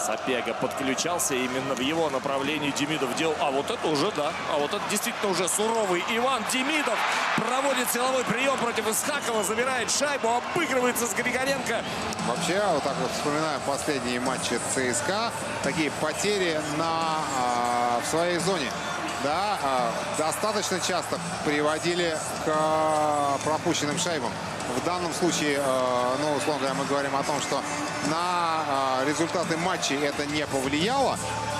Сапега подключался, именно в его направлении Демидов делал. А вот это уже, да, а вот это действительно уже суровый Иван Демидов проводит силовой прием против Исхакова, забирает шайбу, обыгрывается с Григоренко. Вообще, вот так вот вспоминаем последние матчи ЦСКА, такие потери в своей зоне. Да, достаточно часто приводили к пропущенным шайбам. В данном случае, ну, условно говоря, мы говорим о том, что на результаты матчей это не повлияло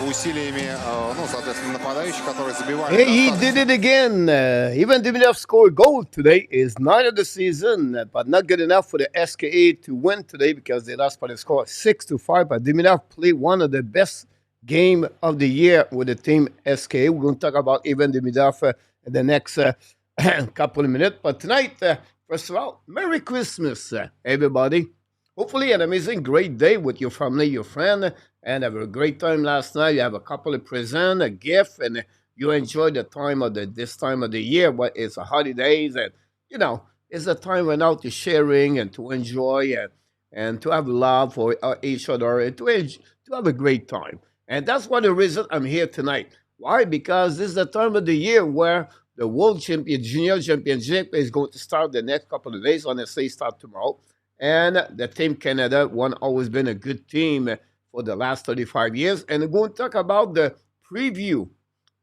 усилиями, ну, соответственно, нападающих, которые забивали. He did it again. Even Demidov scored goal today. Is 9 of the season, but not good enough for the SKA to win today because they lost by the score 6-5. But Demidov played one of the best game of the year with the team SKA. We're going to talk about Ivan Demidov in the next couple of minutes. But tonight, first of all, Merry Christmas, everybody. Hopefully an amazing, great day with your family, your friend, and have a great time last night. You have a couple of presents, a gift, and you enjoy the time of this time of the year. But it's a holidays, and you know it's a time when out to sharing and to enjoy and to have love for each other and to have a great time. And that's one of the reasons I'm here tonight. Why? Because this is the time of the year where the World Junior Championship is going to start the next couple of days. Honestly, start tomorrow. And the Team Canada, one always been a good team for the last 35 years. And we're going to talk about the preview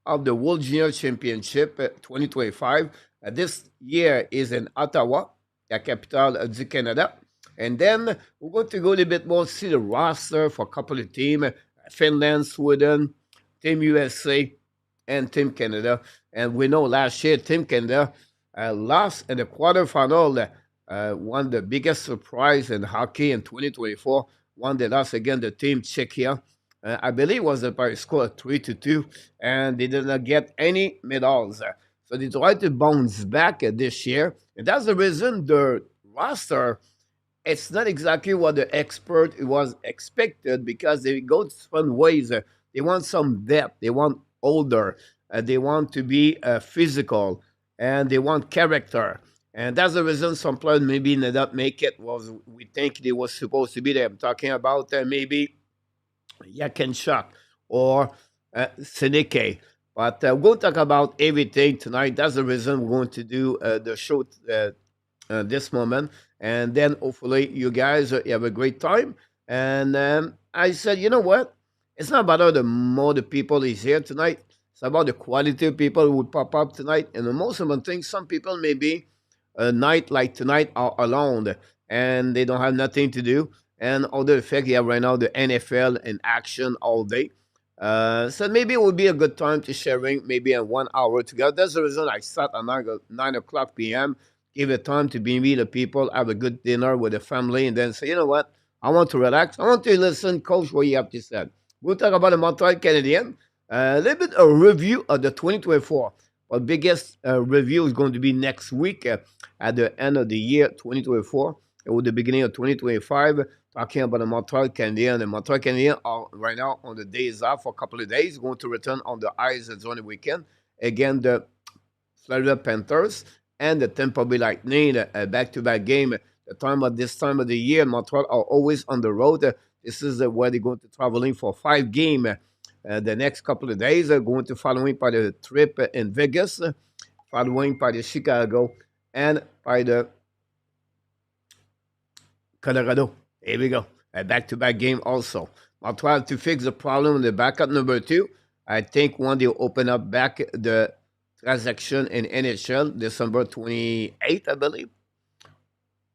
of the World Junior Championship 2025. This year is in Ottawa, the capital of the Canada. And then we're going to go a little bit more, see the roster for a couple of teams. Finland, Sweden, Team USA, and Team Canada. And we know last year Team Canada lost in the quarterfinal. One of the biggest surprise in hockey in 2024. One they lost again the Team Czechia. I believe it was by a score of 3-2, and they did not get any medals. So they tried to bounce back this year. And that's the reason the roster, it's not exactly what the expert was expected because they go different ways. They want some depth. They want older. They want to be physical. And they want character. And that's the reason some players maybe did not make it. We think they were supposed to be there. I'm talking about maybe Yakinchuk or Seneke. But we're going to talk about everything tonight. That's the reason we're going to do the show this moment. And then hopefully you guys have a great time. And I said, you know what? It's not about the more the people is here tonight. It's about the quality of people who would pop up tonight. And the most important thing, some people maybe a night like tonight are alone and they don't have nothing to do. And other fact, you have right now the NFL in action all day. So maybe it would be a good time to sharing maybe in 1 hour together. That's the reason I start at 9 o'clock p.m. Give it time to be meet the people, have a good dinner with the family, and then say, you know what? I want to relax. I want to listen, Coach, what you have to say. We'll talk about the Montreal Canadiens. A little bit of review of the 2024. Our biggest review is going to be next week at the end of the year 2024 or the beginning of 2025. Talking about the Montreal Canadiens. The Montreal Canadiens are right now on the days off for a couple of days. Going to return on the ice on the weekend. Again, the Florida Panthers and the Tampa Bay Lightning, back-to-back game. This time of the year, Montreal are always on the road. This is where they're going to traveling for 5 games the next couple of days. They're going to following by the trip in Vegas, following by the Chicago, and by the Colorado. Here we go. A back-to-back game also. Montreal to fix the problem in the backup number 2. I think when they open up back the transaction in NHL, December 28th, I believe.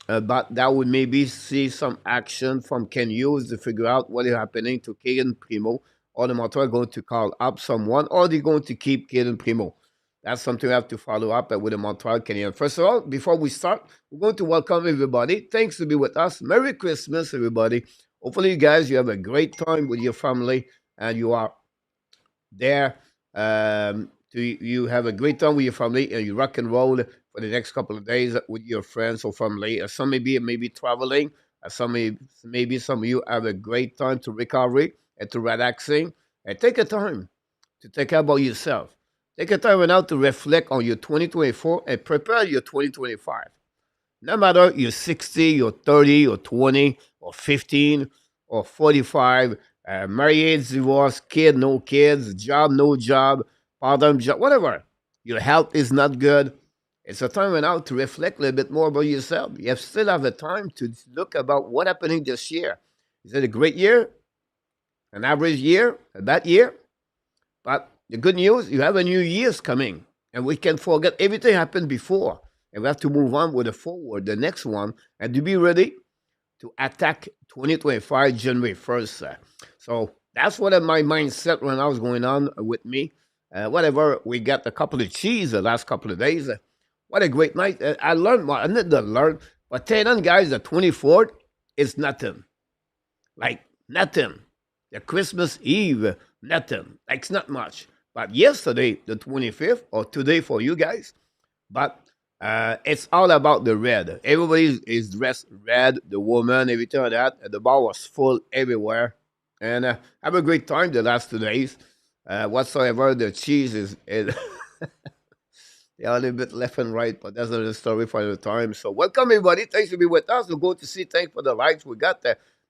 But that would maybe see some action from Ken Hughes to figure out what is happening to Kaden Primo, or the Montreal going to call up someone, or they're going to keep Kaden Primo. That's something we have to follow up with the Montreal Canadiens. First of all, before we start, we're going to welcome everybody. Thanks to be with us. Merry Christmas, everybody. Hopefully, you guys, you have a great time with your family, and you are there. You have a great time with your family, and you rock and roll for the next couple of days with your friends or family. Some maybe traveling. Maybe some of you have a great time to recovery and to relaxing. And take a time to take care about yourself. Take a time now to reflect on your 2024 and prepare your 2025. No matter you're 60, you're 30, or 20, or 15, or 45, marriage, divorce, kid, no kids, job, no job, part-time job, whatever. Your health is not good. It's a time now to reflect a little bit more about yourself. You still have the time to look about what happening this year. Is it a great year, an average year, a bad year? But the good news, you have a new year's coming, and we can forget everything happened before, and we have to move on with the forward, the next one, and to be ready to attack 2025 January 1st. So that's what my mindset when I was going on with me. Whatever, we got a couple of cheese the last couple of days. What a great night. I learned, well, I didn't learn, but tell them guys, the 24th is nothing. Like nothing. The Christmas Eve, nothing. Like it's not much. But yesterday, the 25th, or today for you guys, but it's all about the red. Everybody is dressed red, the woman, everything like that. The bar was full everywhere. And have a great time the last 2 days. Whatsoever, the cheese is yeah, a little bit left and right, but that's another story for another time. So welcome everybody. Thanks to be with us. We're going to see. Thanks for the likes. We got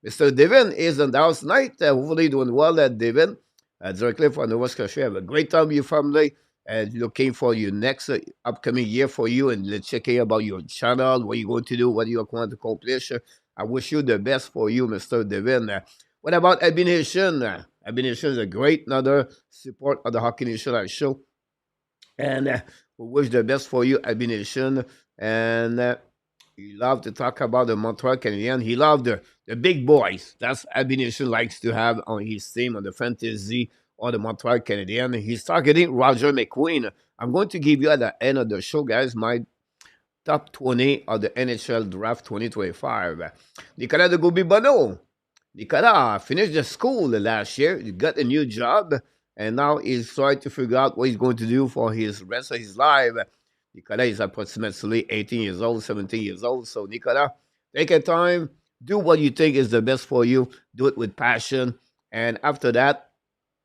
Mr. Devin is in the house tonight. Hopefully doing well, Devin. Directly from Nova Scotia. Have a great time with your family. And looking for your next upcoming year for you, and let's check in about your channel, what you're going to do, what you want to accomplish. I wish you the best for you, Mr. Devin. What about Abby Nation? Abby Nation is a great another support of the Hockey Nation Live show. And we wish the best for you, Abby Nation. And he love to talk about the Montreal Canadiens. He loved the big boys. That's Abby Nation likes to have on his team, on the fantasy or the Montreal Canadiens. He's targeting Roger McQueen. I'm going to give you at the end of the show, guys, my top 20 of the NHL Draft 2025. Nicolas de Goubi-Bono. Nicolas finished the school last year. He got a new job, and now he's trying to figure out what he's going to do for his rest of his life. Nicolas is approximately 18 years old, 17 years old. So, Nicolas, take your time. Do what you think is the best for you. Do it with passion. And after that,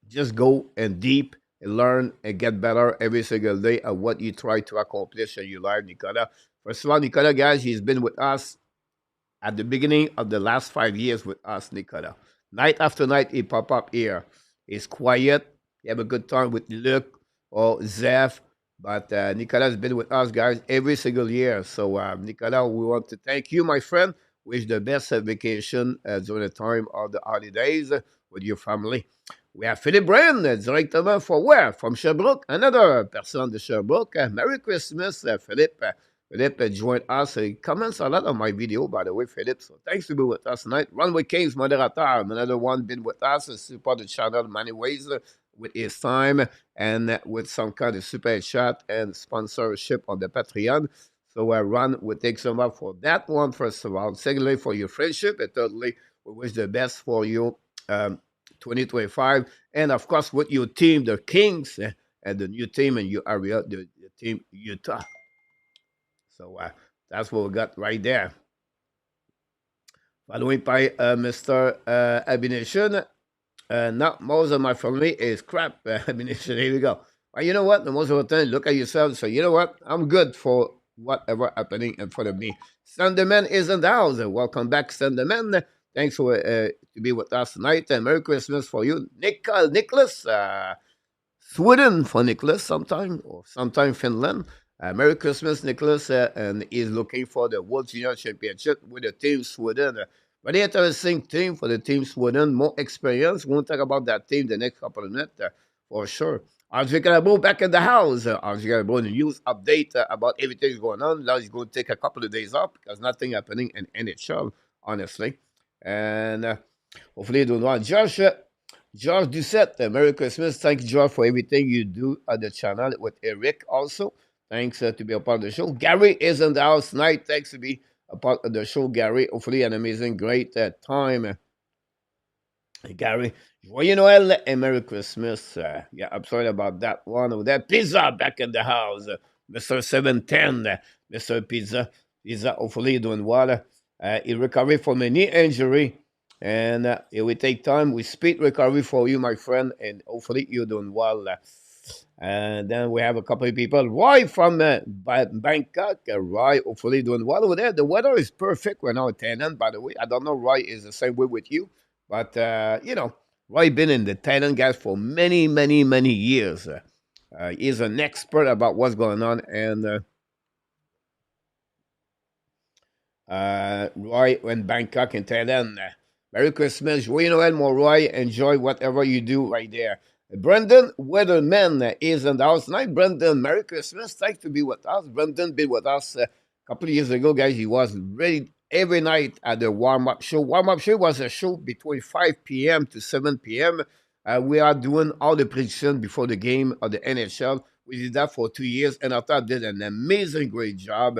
just go and deep and learn and get better every single day at what you try to accomplish in your life, Nicolas. First of all, Nicolas, guys, he's been with us at the beginning of the last 5 years with us, Nicolas. Night after night, he pop up here. He's quiet. He have a good time with Luc or Zeph. But Nicolas has been with us, guys, every single year. So, Nicolas, we want to thank you, my friend. Wish the best vacation during the time of the holidays with your family. We have Philippe Brand, directement for where? From Sherbrooke. Another person de Sherbrooke. Merry Christmas, Philippe. Philippe joined us. He comments a lot on my video, by the way, Philippe. So thanks to be with us tonight. Runway Kings, moderator. Another one been with us. Support the channel in many ways with his time and with some kind of super chat and sponsorship on the Patreon. So Ron will take some up for that one, first of all. Secondly, for your friendship. And thirdly, we wish the best for you 2025. And, of course, with your team, the Kings, and the new team in your area, the team Utah. So that's what we got right there. Following by Mr. Abination. Not most of my family is crap. Abination, here we go. Well, you know what? The most of the time, look at yourself and say, you know what? I'm good for whatever happening in front of me. Sanderman is in the house. Welcome back, Sanderman. Thanks for to be with us tonight. Merry Christmas for you, Nicholas. Sweden for Nicholas sometime, or sometime Finland. Merry Christmas, Nicholas. And he's looking for the World Junior Championship with the team Sweden. Very interesting team for the team Sweden. More experience. We'll talk about that team the next couple of minutes for sure. Archie Galabo back in the house. Archie Galabo, the news update about everything going on. Now he's going to take a couple of days off because nothing happening in NHL, honestly. And hopefully doing well. Josh Doucette, Merry Christmas. Thank you, Josh, for everything you do at the channel with Eric also. Thanks to be a part of the show. Gary is in the house tonight. Thanks to be a part of the show, Gary. Hopefully an amazing, great time. Gary, Joyeux Noël and Merry Christmas. Yeah, I'm sorry about that one over there. Pizza back in the house. Mr. 710, Mr. Pizza. Pizza, hopefully doing well. He recovered from a knee injury. And it will take time. We speed recovery for you, my friend. And hopefully you're doing well. And then we have a couple of people. Roy from Bangkok. Roy, hopefully doing well over there. The weather is perfect right now at Tenon, by the way. I don't know, Roy is the same way with you. But, you know, Roy been in the Thailand, guys, for many, many, many years. He's an expert about what's going on, and Roy in Bangkok in Thailand. Merry Christmas, Joyeux Noël, mon Roy. Enjoy whatever you do right there. Brendan Weatherman is in the house tonight. Brendan, Merry Christmas. Thanks to be with us. Brendan been with us a couple of years ago, guys. He was ready every night at the warm-up show. Warm-up show was a show between 5 p.m. to 7 p.m. We are doing all the predictions before the game of the NHL. We did that for 2 years, and I thought did an amazing, great job.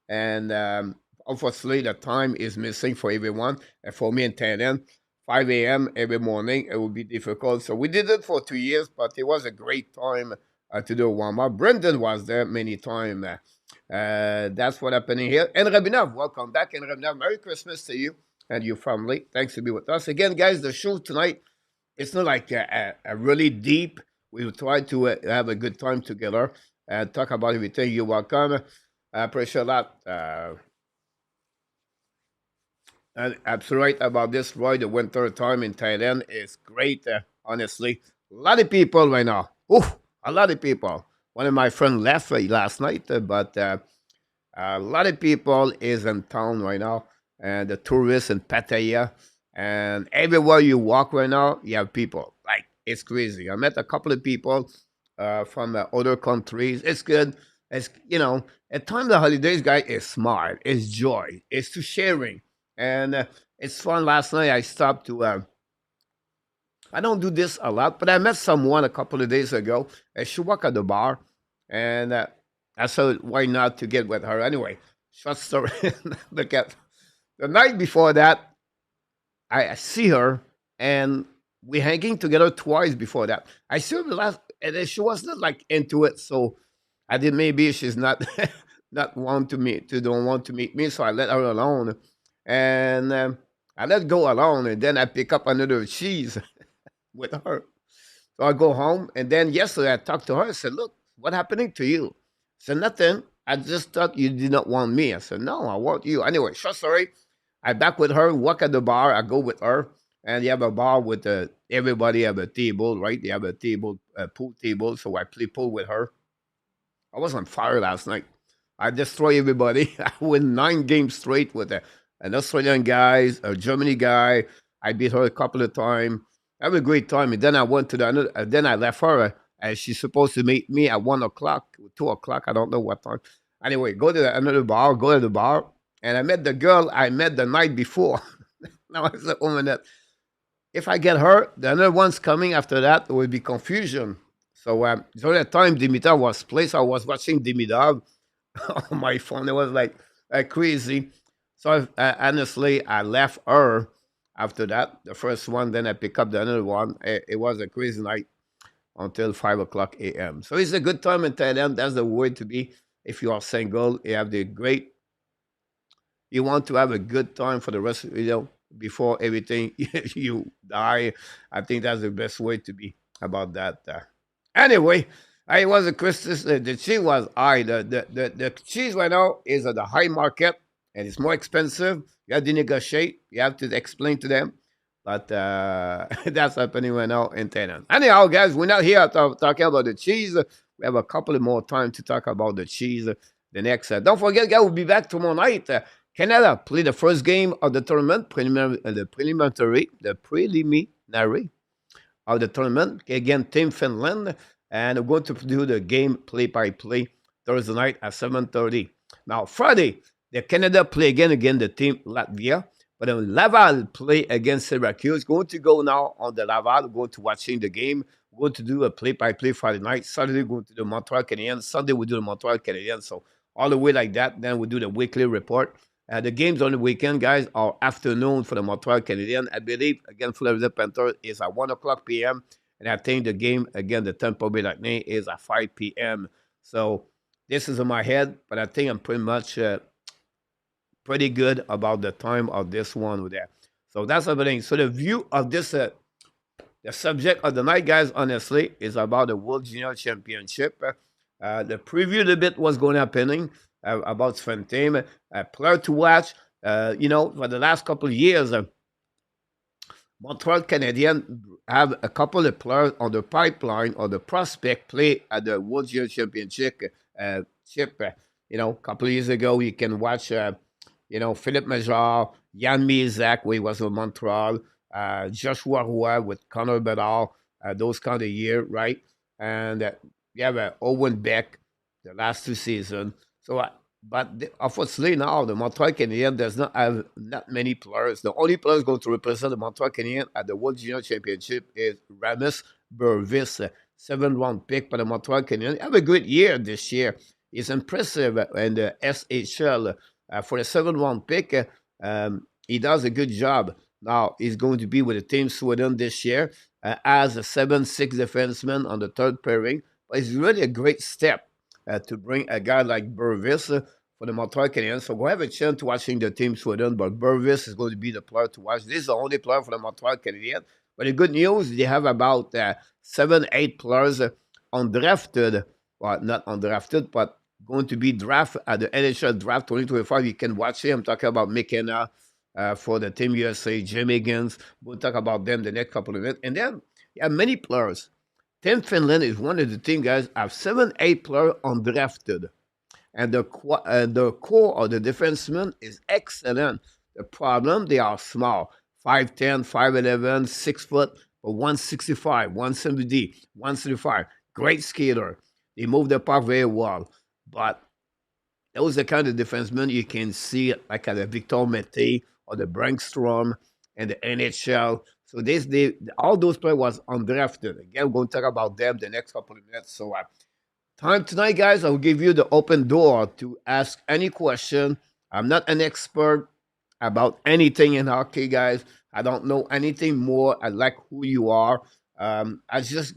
And unfortunately, the time is missing for everyone. And for me in Thailand, 5 a.m. every morning, it would be difficult. So we did it for 2 years, but it was a great time to do a warm-up. Brendan was there many times. That's what happening here. And Rabinov, welcome back. And Rabinov, Merry Christmas to you and your family. Thanks to be with us. Again, guys, the show tonight, it's not like a really deep. We will try to have a good time together and talk about everything. You're welcome. I appreciate that. And absolutely right about this, Roy. The winter time in Thailand is great, honestly. A lot of people right now. Oof, a lot of people. One of my friends left last night, but a lot of people is in town right now. And the tourists in Pattaya. And everywhere you walk right now, you have people. Like, it's crazy. I met a couple of people from other countries. It's good. It's, at time of the holidays, guys, it's smart. It's joy. It's to sharing. And it's fun. Last night I stopped to, I don't do this a lot, but I met someone a couple of days ago. And she worked at the bar. And I said, why not to get with her? Anyway, short story. Look at the night before that, I see her and we're hanging together twice before that. I see her the last, and she was not like into it. So I did maybe she's not don't want to meet me. So I let her alone. And I let go alone, and then I pick up another cheese with her. So I go home, and then yesterday I talked to her. I said, "Look, what happening to you?" I said, "Nothing. I just thought you did not want me." I said, "No, I want you." Anyway, short story. I back with her, walk at the bar. I go with her, and you have a bar with everybody have a table, right? They have a table, a pool table. So I play pool with her. I was on fire last night. I destroy everybody. I win 9 games straight with an Australian guy, a Germany guy. I beat her a couple of times. I had a great time. And then I went to then I left her. And she's supposed to meet me at 1 o'clock, 2 o'clock. I don't know what time. Anyway, go to another bar, go to the bar. And I met the girl I met the night before. Now I said, oh, minute. If I get her, the other one's coming after that, there will be confusion. So during that time Dimitrov was placed, I was watching Dimitrov on my phone. It was like crazy. So honestly, I left her after that, the first one. Then I picked up the other one. It was a crazy night until 5 o'clock a.m. So it's a good time in Thailand. That's the way to be. If you are single, you have the great. You want to have a good time for the rest of before everything you die. I think that's the best way to be about that. Anyway, I was a Christmas. The cheese was high. The cheese right now is at the high market and it's more expensive. You have to negotiate. You have to explain to them. But that's happening right now in Thailand. Anyhow, guys, we're not here talking about the cheese. We have a couple of more time to talk about the cheese. The next. Don't forget, guys, we'll be back tomorrow night. Canada play the first game of the tournament, the preliminary of the tournament against Team Finland, and we're going to do the game play-by-play Thursday night at 7:30. Now Friday, the Canada play again the team Latvia, but then Laval play against Syracuse. Going to go now on the Laval, going to watching the game. We're going to do a play-by-play Friday night. Saturday, we're going to do the Montreal Canadiens. Sunday, we do the Montreal Canadiens. So all the way like that. Then we do the weekly report. The games on the weekend, guys, are afternoon for the Montreal Canadiens. I believe, again, Florida Panthers is at 1 o'clock p.m. And I think the game, again, the Tampa Bay Lightning is at 5 p.m. So this is in my head, but I think I'm pretty much pretty good about the time of this one with that. So that's everything. So the view of this, the subject of the night, guys, honestly, is about the World Junior Championship. The preview a bit what's going happening. About Sven Team, player to watch. For the last couple of years, Montreal Canadiens have a couple of players on the pipeline or the prospect play at the WJC Championship. A couple of years ago, you can watch, Philippe Major, Yann Mizak, where he was in Montreal, Joshua Roy with Connor Bedard, those kind of year, right? And you have Owen Beck the last 2 seasons. Unfortunately now, the Montreal Canadiens does not have that many players. The only players going to represent the Montreal Canadiens at the World Junior Championship is Ramis Burvis, a 7th-round pick by the Montreal Canadiens. Have a good year this year. He's impressive in the SHL. For a 7th-round pick, he does a good job. Now, he's going to be with the Team Sweden this year as a 7-6 defenseman on the third pairing. But it's really a great step to bring a guy like Burvis for the Montreal Canadiens. So we'll have a chance to watching the Team Sweden, but Burvis is going to be the player to watch. This is the only player for the Montreal Canadiens. But the good news, they have about 7-8 players undrafted. Well, not undrafted, but going to be drafted at the NHL Draft 2025. You can watch it. I'm talking about McKenna for the Team USA, Jim Higgins. We'll talk about them the next couple of minutes. And then you have many players. Team Finland is one of the team, guys, have 7-8 players undrafted. And the core of the defensemen is excellent. The problem, they are small. 5'10", 5'11", 6 foot, but 165, 170, 135. Great skater. They move the puck very well. But those are the kind of defensemen you can see like at the Victor Mété or the Brankstrom and the NHL. So all those players was undrafted. Again, we're going to talk about them the next couple of minutes. So time tonight, guys, I'll give you the open door to ask any question. I'm not an expert about anything in hockey, guys. I don't know anything more. I like who you are. I just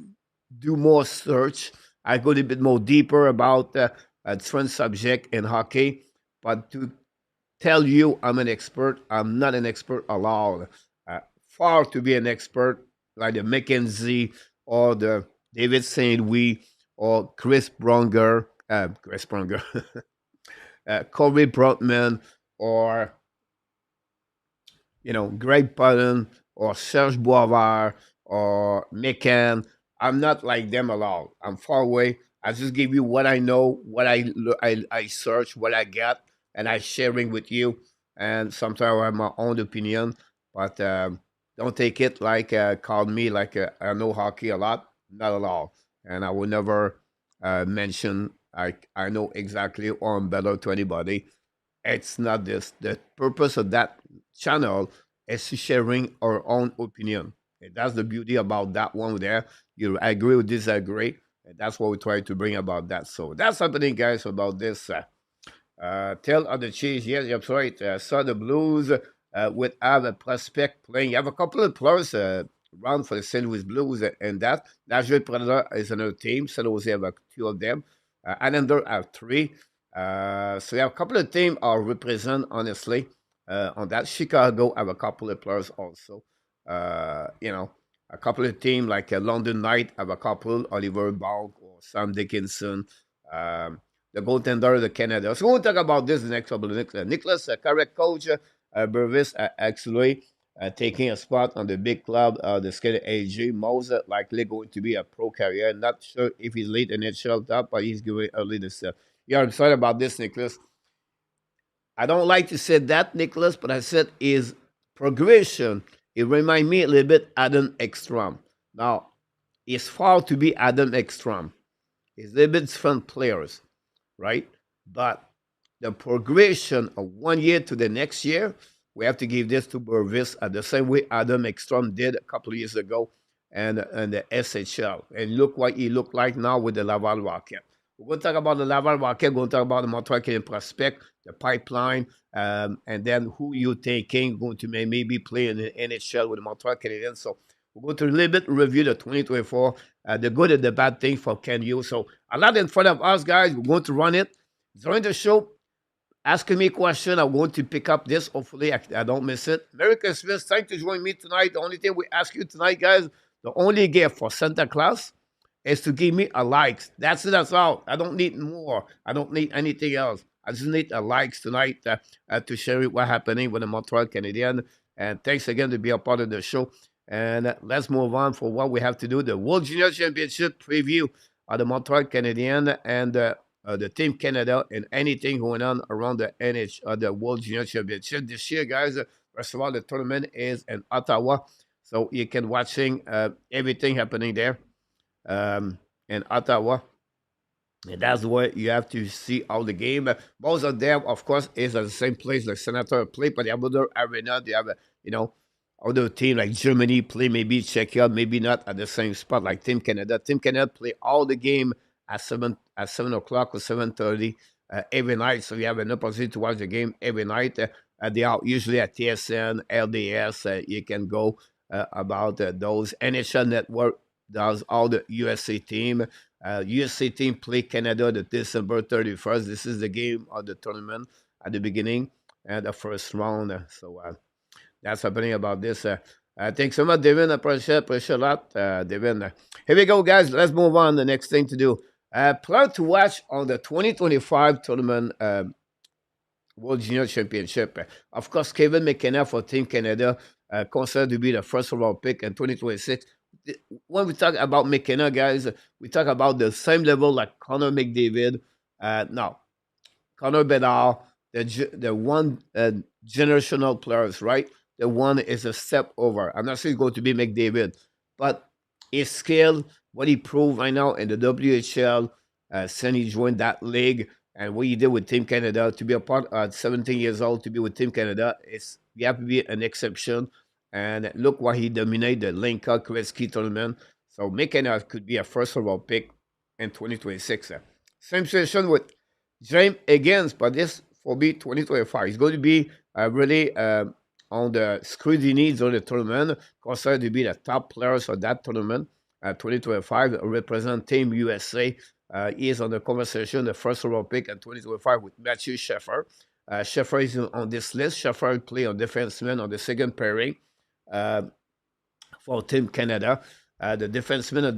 do more search. I go a little bit more deeper about a different subject in hockey. But to tell you I'm an expert, I'm not an expert at all. Far to be an expert like the McKenzie or the David St. Louis or Chris Pronger, Corey Brotman, or Greg Putton or Serge Boisvert or McCann. I'm not like them at all. I'm far away. I just give you what I know, what I search, what I got, and I sharing with you. And sometimes I have my own opinion, but don't take it like call me like I know hockey a lot. Not at all. And I will never mention I know exactly or I'm better to anybody. It's not this. The purpose of that channel is to sharing our own opinion. And that's the beauty about that one there. You agree or disagree. And that's what we try to bring about that. So that's happening, guys, about this. Tell of the Cheese. Yes, that's right. Saw the Blues would have a prospect playing. You have a couple of players around for the St. Louis Blues and that. Nashville Predator is another team. St. Louis have 2 of them. Islander have 3. So you have a couple of teams are represent, honestly, on that. Chicago have a couple of players also. A couple of teams like London Knight have a couple, Oliver Baugh or Sam Dickinson. The goaltender of the Canada. So we'll talk about this the next couple of minutes. Nicholas, correct coach, Burvis actually taking a spot on the big club, the skater AG. Moser likely going to be a pro career. Not sure if he's late in NHL top, but he's going early this year. Yeah, I'm sorry about this, Nicholas. I don't like to say that, Nicholas, but I said his progression. It reminds me a little bit Adam Ekstrom. Now, it's far to be Adam Ekstrom. It's a little bit different players, right? But the progression of 1 year to the next year, we have to give this to Burvis the same way Adam Ekstrom did a couple of years ago and the SHL. And look what he looked like now with the Laval Rocket. We're going to talk about the Laval Rocket. We're going to talk about the Montreal Canadiens prospect, the pipeline, and then who you're taking, going to maybe play in the NHL with the Montreal Canadiens. So we're going to a little bit review the 2024, the good and the bad thing for Ken Hughes. So a lot in front of us, guys. We're going to run it. During the show, asking me a question. I'm going to pick up this. Hopefully, I don't miss it. Merry Christmas. Thanks to join me tonight. The only thing we ask you tonight, guys, the only gift for Santa Claus is to give me a likes. That's it. That's all. I don't need more. I don't need anything else. I just need a likes tonight to share what's happening with the Montreal Canadiens. And thanks again to be a part of the show. And let's move on for what we have to do. The World Junior Championship preview of the Montreal Canadiens and the Team Canada and anything going on around the the World Junior Championship this year, guys. First of all, the tournament is in Ottawa, so you can watching everything happening there in Ottawa. And that's where you have to see all the game. Most of them, of course, is at the same place like Senator play, but they have other arena. They have, other team like Germany play, maybe Czechia, maybe not at the same spot like Team Canada. Team Canada play all the game at 7 o'clock or 7:30 every night. So you have an opportunity to watch the game every night. They are usually at TSN, LDS. You can go about those. NHL Network does all the USA team. USA team play Canada the December 31st. This is the game of the tournament at the beginning and the first round. So that's happening about this. Thanks so much, Devin. Appreciate a lot, Devin. Here we go, guys. Let's move on. The next thing to do. Plan to watch on the 2025 tournament World Junior Championship. Of course, Kevin McKenna for Team Canada considered to be the first overall pick in 2026. When we talk about McKenna, guys, we talk about the same level like Connor McDavid. No, Connor Bedard, the one generational players, right? The one is a step over. I'm not sure it's going to be McDavid, but his skill, what he proved right now in the WHL, since he joined that league, and what he did with Team Canada to be a part at 17 years old to be with Team Canada, you have to be an exception. And look what he dominated the Linka Kretzky tournament. So McKenna could be a first overall pick in 2026. Same situation with James Higgins, but this will be 2025. He's going to be really on the scrutiny of the tournament, considered to be the top players of that tournament. 2025 represent Team USA. He is on the conversation, the first overall pick in 2025 with Matthew Sheffer. Sheffer is on this list. Sheffer play on defenseman on the second pairing for Team Canada. The defenseman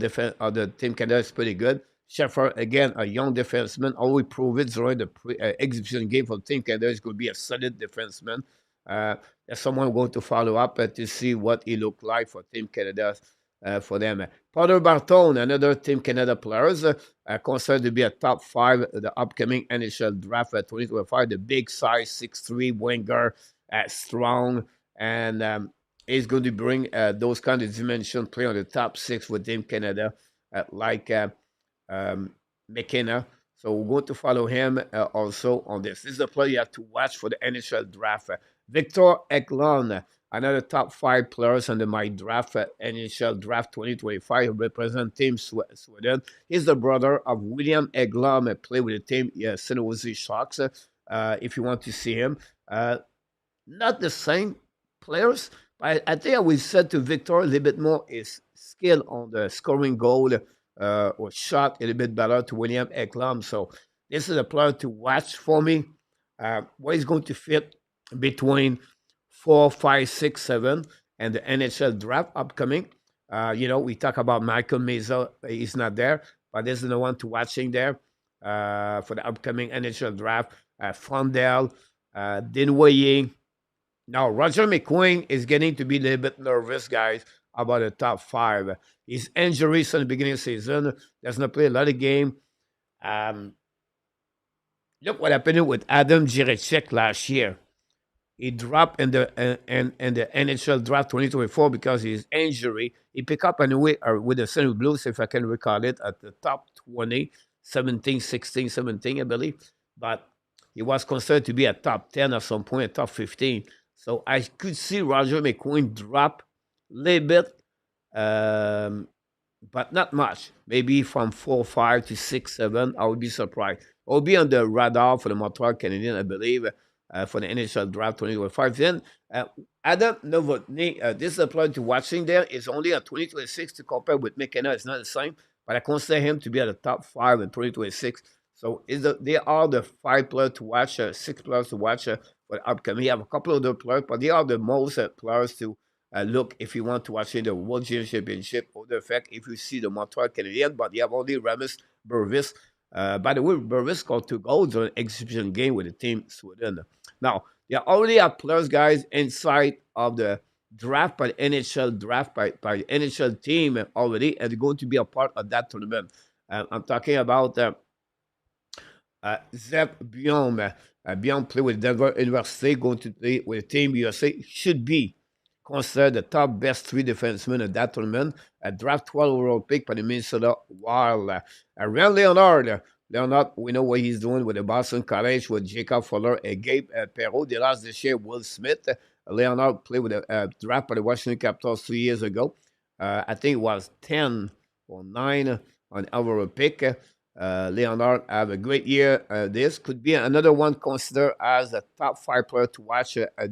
of the Team Canada is pretty good. Sheffer, again, a young defenseman, always proved it during the exhibition game for Team Canada. Is going to be a solid defenseman. There's someone going to follow up to see what he looked like for Team Canada for them. Potter Barton, another Team Canada players, considered to be a top 5 the upcoming NHL draft at 2025. The big size, 6'3", winger, strong, and he's going to bring those kind of dimension play on the top 6 with Team Canada, like McKenna. So we're going to follow him also on this. This is the player you have to watch for the NHL draft. Victor Eklund, another top 5 players under my draft, NHL draft 2025, represent Team Sweden. He's the brother of William Eklund, play with the team San Jose Sharks. If you want to see him, not the same players. I think I will said to Victor a little bit more his skill on the scoring goal or shot a little bit better to William Eklund. So this is a player to watch for me. Where he's going to fit between 4, 5, 6, 7 and the NHL draft upcoming. We talk about Michael Meza. He's not there, but this is the one to watching there for the upcoming NHL draft. Fondell, Dinwiddie. Now, Roger McQueen is getting to be a little bit nervous, guys, about the top 5. His injuries in the beginning of the season. Does not play a lot of game. Look what happened with Adam Jiricek last year. He dropped in the NHL draft 2024 because of his injury. He picked up anyway with the St. Louis Blues, if I can recall it, at the top 20, 17, 16, 17, I believe. But he was considered to be a top 10 at some point, a top 15. So I could see Roger McQueen drop a little bit, but not much. Maybe from 4, 5 to 6, 7. I would be surprised. I will be on the radar for the Montreal Canadiens, I believe, for the NHL Draft 2025. Then Adam Novotny, this is a player to watching there. Is only at 2026 to compare with McKenna. It's not the same, but I consider him to be at the top 5 in 2026. So they are the 5 players to watch, 6 players to watch for the upcoming. You have a couple of other players, but they are the most players to look if you want to watch the World Junior Championship or the fact if you see the Montreal Canadiens, but you have only Ramis Burvis. By the way, Burvis scored 2 goals on an exhibition game with the team Sweden. Now, they already have players, guys, inside of the draft by the NHL draft by the NHL team already, and going to be a part of that tournament. I'm talking about Zep Biom. Biom played with Denver University, going to play with Team USA. Should be considered the top best three defensemen of that tournament. A draft 12 overall pick by the Minnesota Wild. Around Leonard. Leonard, we know what he's doing with the Boston College with Jacob Fuller and Gabe Perreault. They lost this year, Will Smith. Leonard played with a draft by the Washington Capitals 3 years ago. I think it was 10 or 9 on overall pick. Leonard have a great year. This could be another one considered as a top 5 player to watch at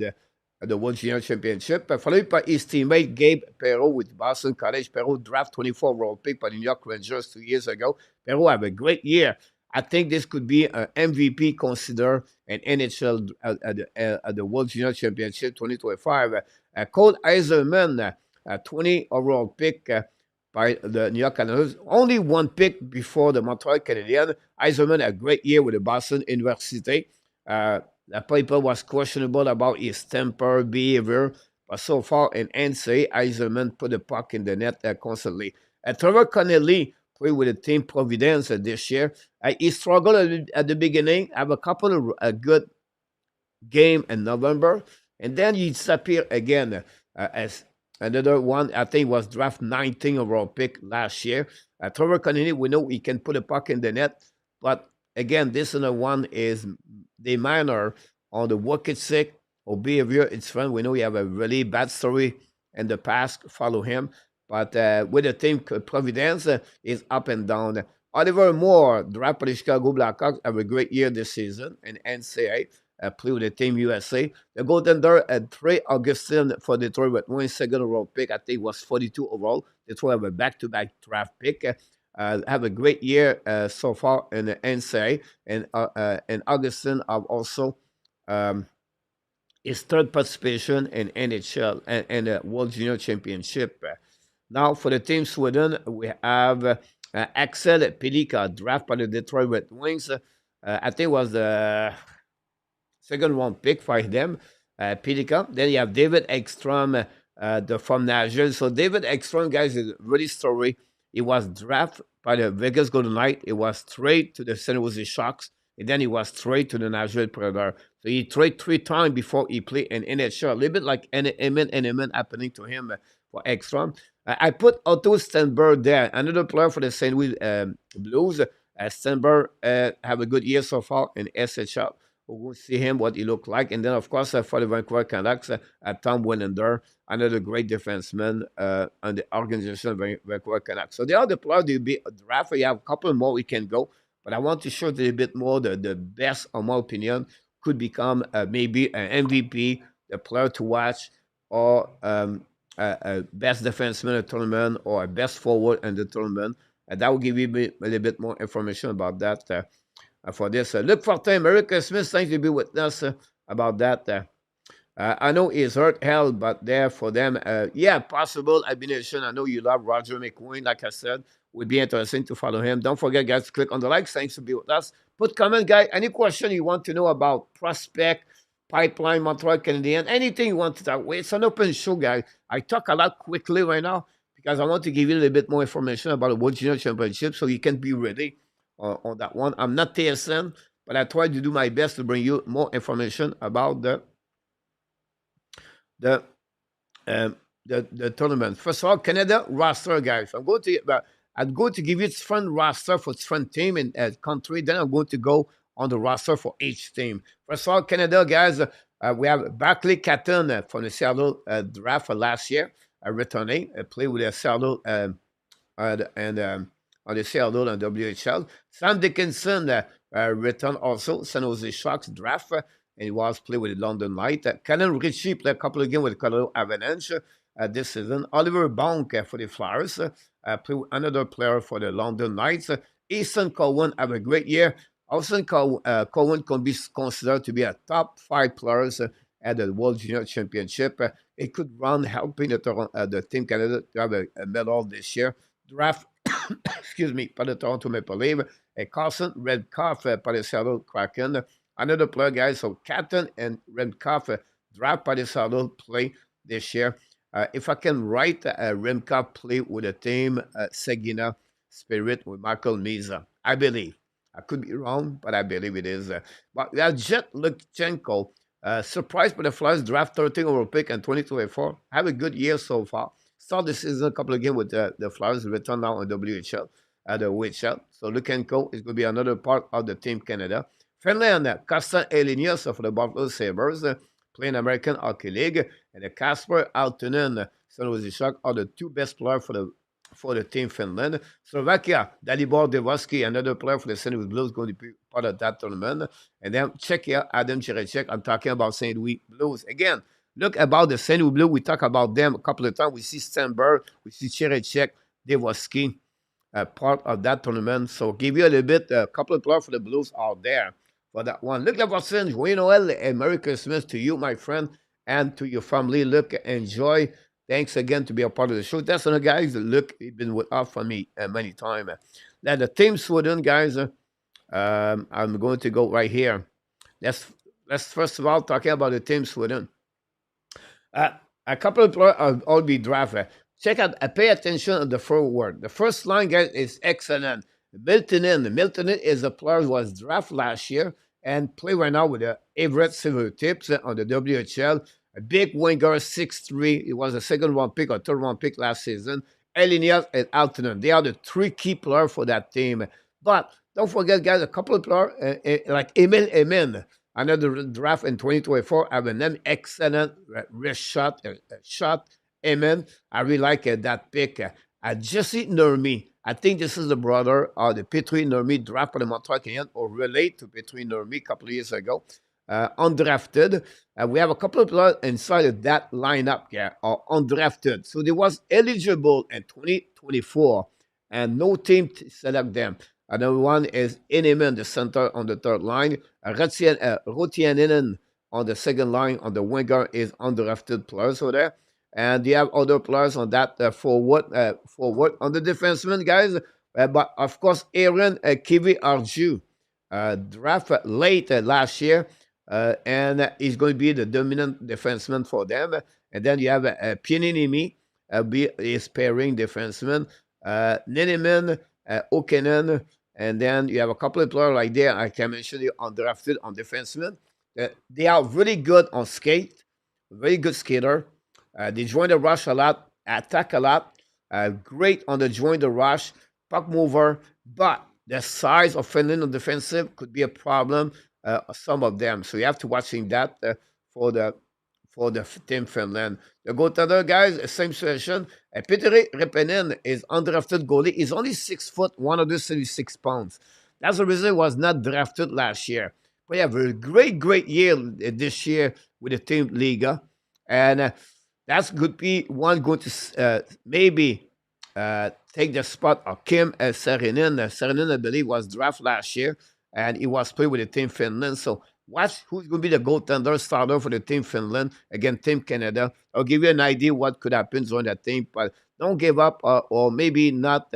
the World Junior Championship. Followed by his teammate Gabe Perreault with Boston College. Perreault draft 24 overall pick by the New York Rangers 2 years ago. Perreault have a great year. I think this could be an MVP considered an NHL at the World Junior Championship 2025. Cole Eiserman, 20 overall pick by the New York Canadiens. Only one pick before the Montreal Canadiens. Eiserman a great year with the Boston University. The paper was questionable about his temper, behavior, but so far in NCAA, Eiserman put the puck in the net constantly. Trevor Connelly played with the team Providence this year. He struggled at the beginning, have a couple of good game in November, and then he disappeared again as another one. I think was draft 19 overall pick last year. Trevor Connelly, we know he can put a puck in the net, but again, this other one is the minor on the work ethic or behavior. It's fun. We know we have a really bad story in the past. Follow him. But with the team Providence is up and down. Oliver Moore, draft by the Chicago Blackhawks, have a great year this season in NCAA. Play with the Team USA. The goaltender Trey Augustin for Detroit with one second overall pick. I think it was 42 overall. Detroit have a back-to-back draft pick. Have a great year so far in the NCAA. And Augustin have also his third participation in NHL and the World Junior Championship. Now, for the Team Sweden, we have Axel Pelika, draft by the Detroit Red Wings. I think it was the second round pick for them, Pelika. Then you have David Ekstrom from Nashville. So David Ekstrom, guys, is really story. He was drafted by the Vegas Golden Knights. He was traded to the San Jose Sharks. And then he was traded to the Nashville Predator. So he traded 3 times before he played in NHL. A little bit like Emin happening to him for Ekstrom. I put Otto Stenberg there, another player for the St. Louis Blues. Stenberg have a good year so far in SHL. We'll see him, what he looked like. And then, of course, for the Vancouver Canucks, Tom Winnender, another great defenseman on the organization of Vancouver Canucks. So the other players will be drafted. You have a couple more we can go. But I want to show you a bit more. The best, in my opinion, could become maybe an MVP, the player to watch, or a best defenseman in the tournament, or a best forward in the tournament. And that will give you a little bit more information about that for this. Luc Fortin, Merry Christmas. Thanks to be with us about that. I know he's hurt hell, but there for them, yeah, possible elimination. I know you love Roger McQueen, like I said. Would be interesting to follow him. Don't forget, guys, to click on the like. Thanks to be with us. Put comment, guys. Any question you want to know about prospect, pipeline, Montreal Canadiens, anything you want to talk about. It's an open show, guys. I talk a lot quickly right now because I want to give you a little bit more information about the World Junior Championship so you can be ready on that one. I'm not TSN, but I try to do my best to bring you more information about the tournament. First of all, Canada roster, guys. I'm going to give you its front roster for its front team in country. Then I'm going to go on the roster for each team. First of all, Canada, guys, we have Barclay Catton from the Seattle draft for last year, returning, played with the Seattle and on the Seattle and WHL. Sam Dickinson returned also, San Jose Sharks draft, and he was played with the London Light. Cannon Ritchie played a couple of games with the Colorado Avalanche this season. Oliver Bonk for the Flyers, played with another player for the London Knights. Easton Cowan have a great year. Austin Cowan can be considered to be a top 5 players at the World Junior Championship. It could run helping the Team Canada to have a medal this year. Draft, excuse me, by the Toronto Maple Leafs. Carson Redkoff by the Seattle Kraken. Another player, guys, so Catton and Redkoff draft by the Seattle play this year. if I can write Rimka play with a team, Segina Spirit with Michael Miza. I believe. I could be wrong, but I believe it is. But we have Jet Lukchenko, surprised by the Flyers draft 13 overall pick in 2024. Have a good year so far. Start the season a couple of games with the Flyers, return now on WHL, the WHL. So Lukchenko is going to be another part of the Team Canada. Finland, Kostan Elinius for the Buffalo Sabres, playing American Hockey League, and Kasper Aaltonen, San Jose Sharks, are the two best players for the Team Finland. Slovakia, Dalibor Devoski, another player for the St. Louis Blues, going to be part of that tournament. And then Czechia, Adam Jiricek. I'm talking about St. Louis Blues. Again, look about the St. Louis Blues. We talk about them a couple of times. We see Stenberg, we see Jiricek, Devoski, part of that tournament. So give you a little bit, a couple of players for the Blues out there for that one. Look, Leverson, Joyeux Noël, and Merry Christmas to you, my friend, and to your family. Look, enjoy. Thanks again to be a part of the show. That's one of the guys that look, he's been with us for me many times. Now, the Team Sweden, guys, I'm going to go right here. Let's first of all talking about the Team Sweden. A couple of players will be drafted. Check out, pay attention to the forward. The first line, guys, is excellent. Miltonen. Miltonen is a player who was drafted last year and play right now with the Everett Silver Tips on the WHL. A big winger, 6'3". He was a second-round pick or third-round pick last season. Elinias and Aaltonen. They are the three key players for that team. But don't forget, guys, a couple of players like Emil Emin, another draft in 2024, have an excellent wrist shot. Emin, I really like that pick. Jesse Nurmi. I think this is the brother of the Petri Nurmi draft by the Montreal Canadiens, or relate to Petri Nurmi a couple of years ago. Undrafted. We have a couple of players inside of that lineup here are undrafted. So they was eligible in 2024 and no team to select them. Another one is Ineman, the center on the third line. Rotianinen on the second line on the winger is undrafted players over there. And you have other players on that forward on the defenseman, guys. But of course, Aaron Kivi Arju, draft late last year. And he's going to be the dominant defenseman for them. And then you have Pieninimi, is pairing defenseman. Nineman, Okenen, and then you have a couple of players like there. I can mention you undrafted on defenseman. They are really good on skate, very good skater. They join the rush a lot, attack a lot. Great on the join the rush, puck mover, but the size of Finland on defensive could be a problem. Some of them, so you have to watching that for the Team Finland. The goaltender, guys, same situation. Petteri Reppinen is undrafted goalie. He's only 6 foot, 176 pounds. That's the reason he was not drafted last year. But he have a great year this year with the Team Liga, and that's could be one going to maybe take the spot of Kim Saarinen. Saarinen, I believe, was drafted last year, and he was playing with the Team Finland. So watch who's going to be the goaltender starter for the Team Finland against Team Canada. I'll give you an idea what could happen on that team, but don't give up or maybe not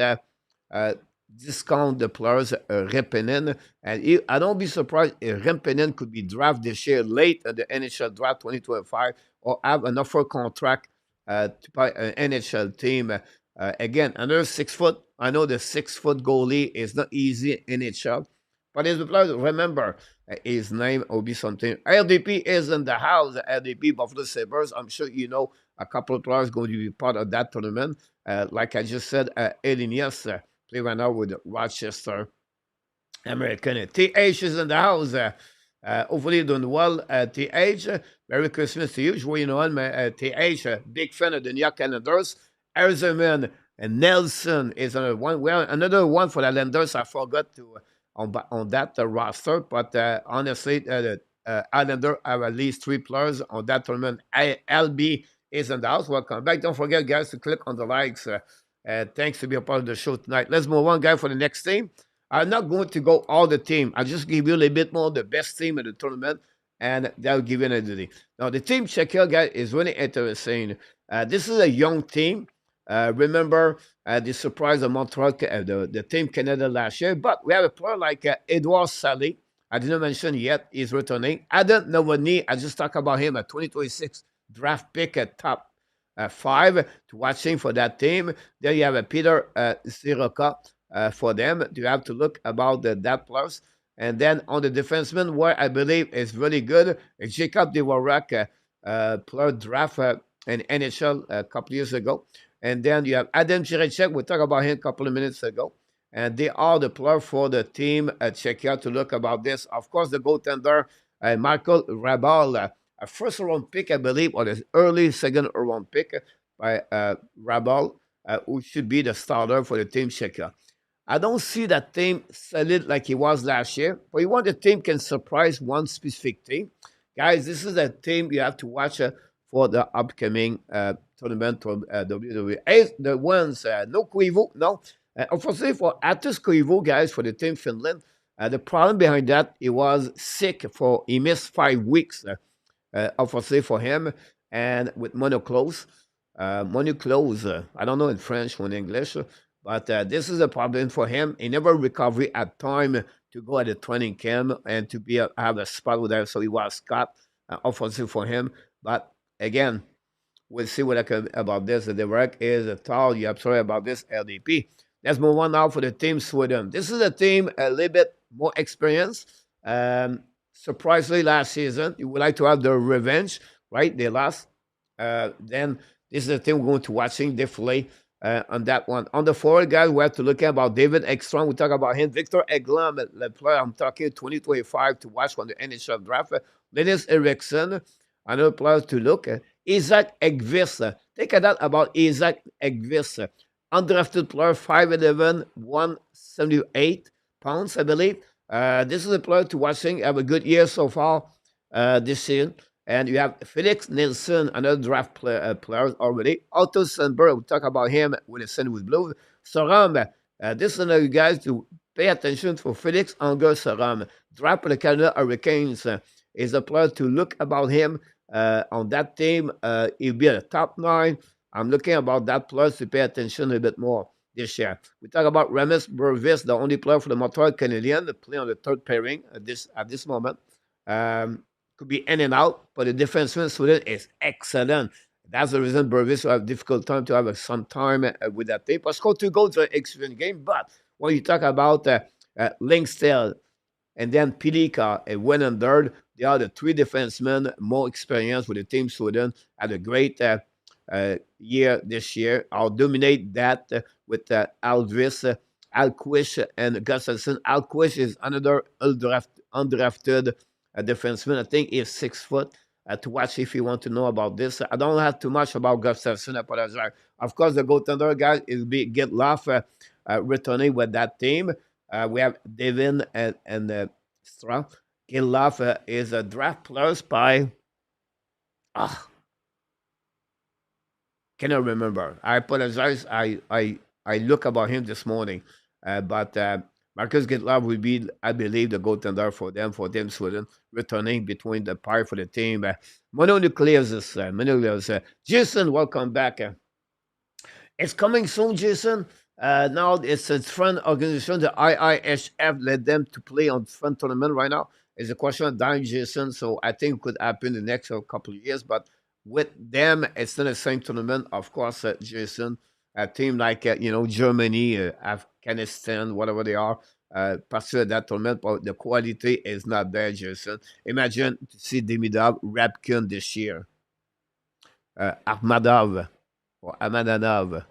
discount the players, Reppinen. And I don't be surprised if Reppinen could be drafted this year late at the NHL draft 2025 or have an offer contract to buy an NHL team. Again, another 6 foot. I know the 6 foot goalie is not easy in NHL. But as the players, remember, his name will be something. LDP is in the house. LDP, Buffalo Sabres. I'm sure you know a couple of players going to be part of that tournament. Like I just said, Elinias play right now with Rochester American. TH is in the house. Hopefully you're doing well. TH, Merry Christmas to you. Joyeux Noël, TH, big fan of the New York Islanders. Arizona and Nelson is another one. Well, another one for the Islanders. I forgot to on that roster, but honestly, the Islander have at least 3 players on that tournament. LB is in the house. Welcome back. Don't forget, guys, to click on the likes. Thanks to be a part of the show tonight. Let's move on, guys, for the next team. I'm not going to go all the team. I'll just give you a little bit more the best team in the tournament, and that'll give you an idea. Now, the team Czechia, guys, is really interesting. This is a young team. Remember the surprise of Montreal, the Team Canada last year. But we have a player like Edouard Salé. I didn't mention yet. He's returning. Adam Novotny, I just talked about him, a 2026 draft pick at top 5 to watching for that team. Then you have a Peter Siroka for them. You have to look about that plus. And then on the defenseman, where I believe is really good, is Jacob Dvorak, player draft in NHL a couple years ago. And then you have Adam Jiricek. We talked about him a couple of minutes ago. And they are the player for the team at Czechia to look about this. Of course, the goaltender, Michael Rabal, a first-round pick, I believe, or the early second-round pick by Rabal, who should be the starter for the team Czechia. I don't see that team solid like he was last year, but you want the team can surprise one specific team. Guys, this is a team you have to watch for the upcoming tournament from WWE. The ones, no Koivu, no. Unfortunately for Atus Koivu, guys, for the team Finland, the problem behind that, he was sick he missed 5 weeks, unfortunately for him, and with monoclose. Monoclose, I don't know in French or in English, but this is a problem for him. He never recovered at time to go at the training camp and to have a spot with that, so he was cut, unfortunately for him. But again, we'll see what I can about this. The work is tall. You're sorry about this LDP. Let's move on now for the team Sweden. This is a team a little bit more experienced. Surprisingly, last season, you would like to have their revenge, right? They lost. Then this is a team we're going to watching definitely on that one. On the forward, guys, we have to look at about David Ekstrom. We talk about him. Victor Eglund, the player I'm talking 2025 to watch on the NHL draft. Linus Eriksson, another player to look at. Isaac Ekvist. Take a note about Isaac Ekvist. Undrafted player, 5'11", 178 pounds, I believe. This is a player to watching. Have a good year so far this season. And you have Felix Nilsson, another draft player already. Otto Sandberg, we talk about him with the St. Louis Blues. Soram, this is another guy to pay attention for Felix Unger Soram. Draft for the Canada Hurricanes is a player to look about him on that team. He'll be at the top 9. I'm looking about that player to pay attention a bit more this year. We talk about Remus Burvis, the only player for the Montreal Canadiens to play on the third pairing at this moment. Could be in and out, but the defenseman Sweden is excellent. That's the reason Burvis will have difficult time to have some time with that team. But scored 2 goals in an excellent game. But when you talk about Linkstell and then Pilika and Wenenderd, they are the 3 defensemen more experienced with the team Sweden. Had a great year this year. I'll dominate that with Alvis, Alquist, and Gustafsson. Alquist is another undrafted defenseman. I think he's 6 foot. To watch if you want to know about this. I don't have too much about Gustafsson. I apologize. Of course, the goaltender guy is Getloff returning with that team. We have Devin and Strong. Getloff is a draft plus by. Cannot remember. I apologize. I look about him this morning, but Marcus Getloff will be, I believe, the goaltender for them Sweden, returning between the pair for the team. Mononucleus. Jason, welcome back. It's coming soon, Jason. Now it's a friend organization, the IIHF, led them to play on friend tournament right now. It's a question of time, Jason, so I think it could happen in the next couple of years, but with them, it's not the same tournament, of course, Jason. A team like, Germany, Afghanistan, whatever they are, pursue that tournament, but the quality is not there, Jason. Imagine to see Demidov, Rabkin this year. Ahmadov or Amadanov.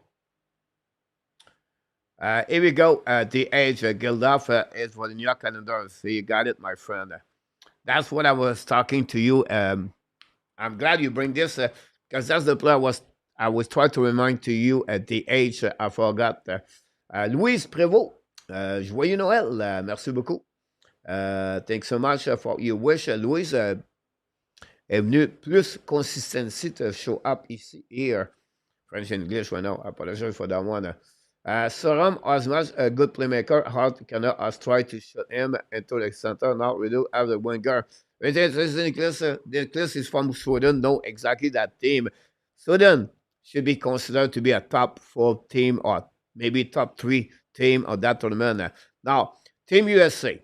Here we go. The age, Gildoff is for the New York Islanders. So you got it, my friend. That's what I was talking to you. I'm glad you bring this because that's the player I was trying to remind to you at the age. I forgot. Louise Prévost, joyeux Noël. Merci beaucoup. Thanks so much for your wish. Louise est venue plus consistency to show up ici, here. French and English right now. I apologize for that one. Soram Osmas, a good playmaker. Hart cannot has tried to shut him into the center. Now we do have the winger. Nicholas is from Sweden. Know exactly that team. Sweden should be considered to be a top 4 team or maybe top 3 team of that tournament. Now, Team USA.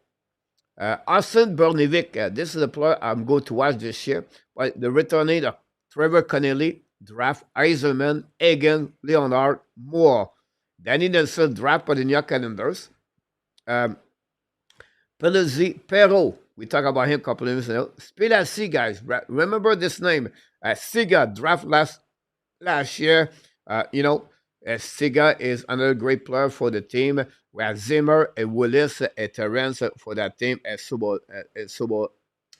Austin Bernivik. This is a player I'm going to watch this year. But the returning of Trevor Connelly, draft Eiserman, Hagen, Leonard, Moore. Danny Nelson draft Padignac calendars. Pelizzi, Perrault. We talked about him a couple of minutes ago. Spilassi, guys. Remember this name. Siga draft last year. Siga is another great player for the team. We have Zimmer and Willis and Terrence for that team and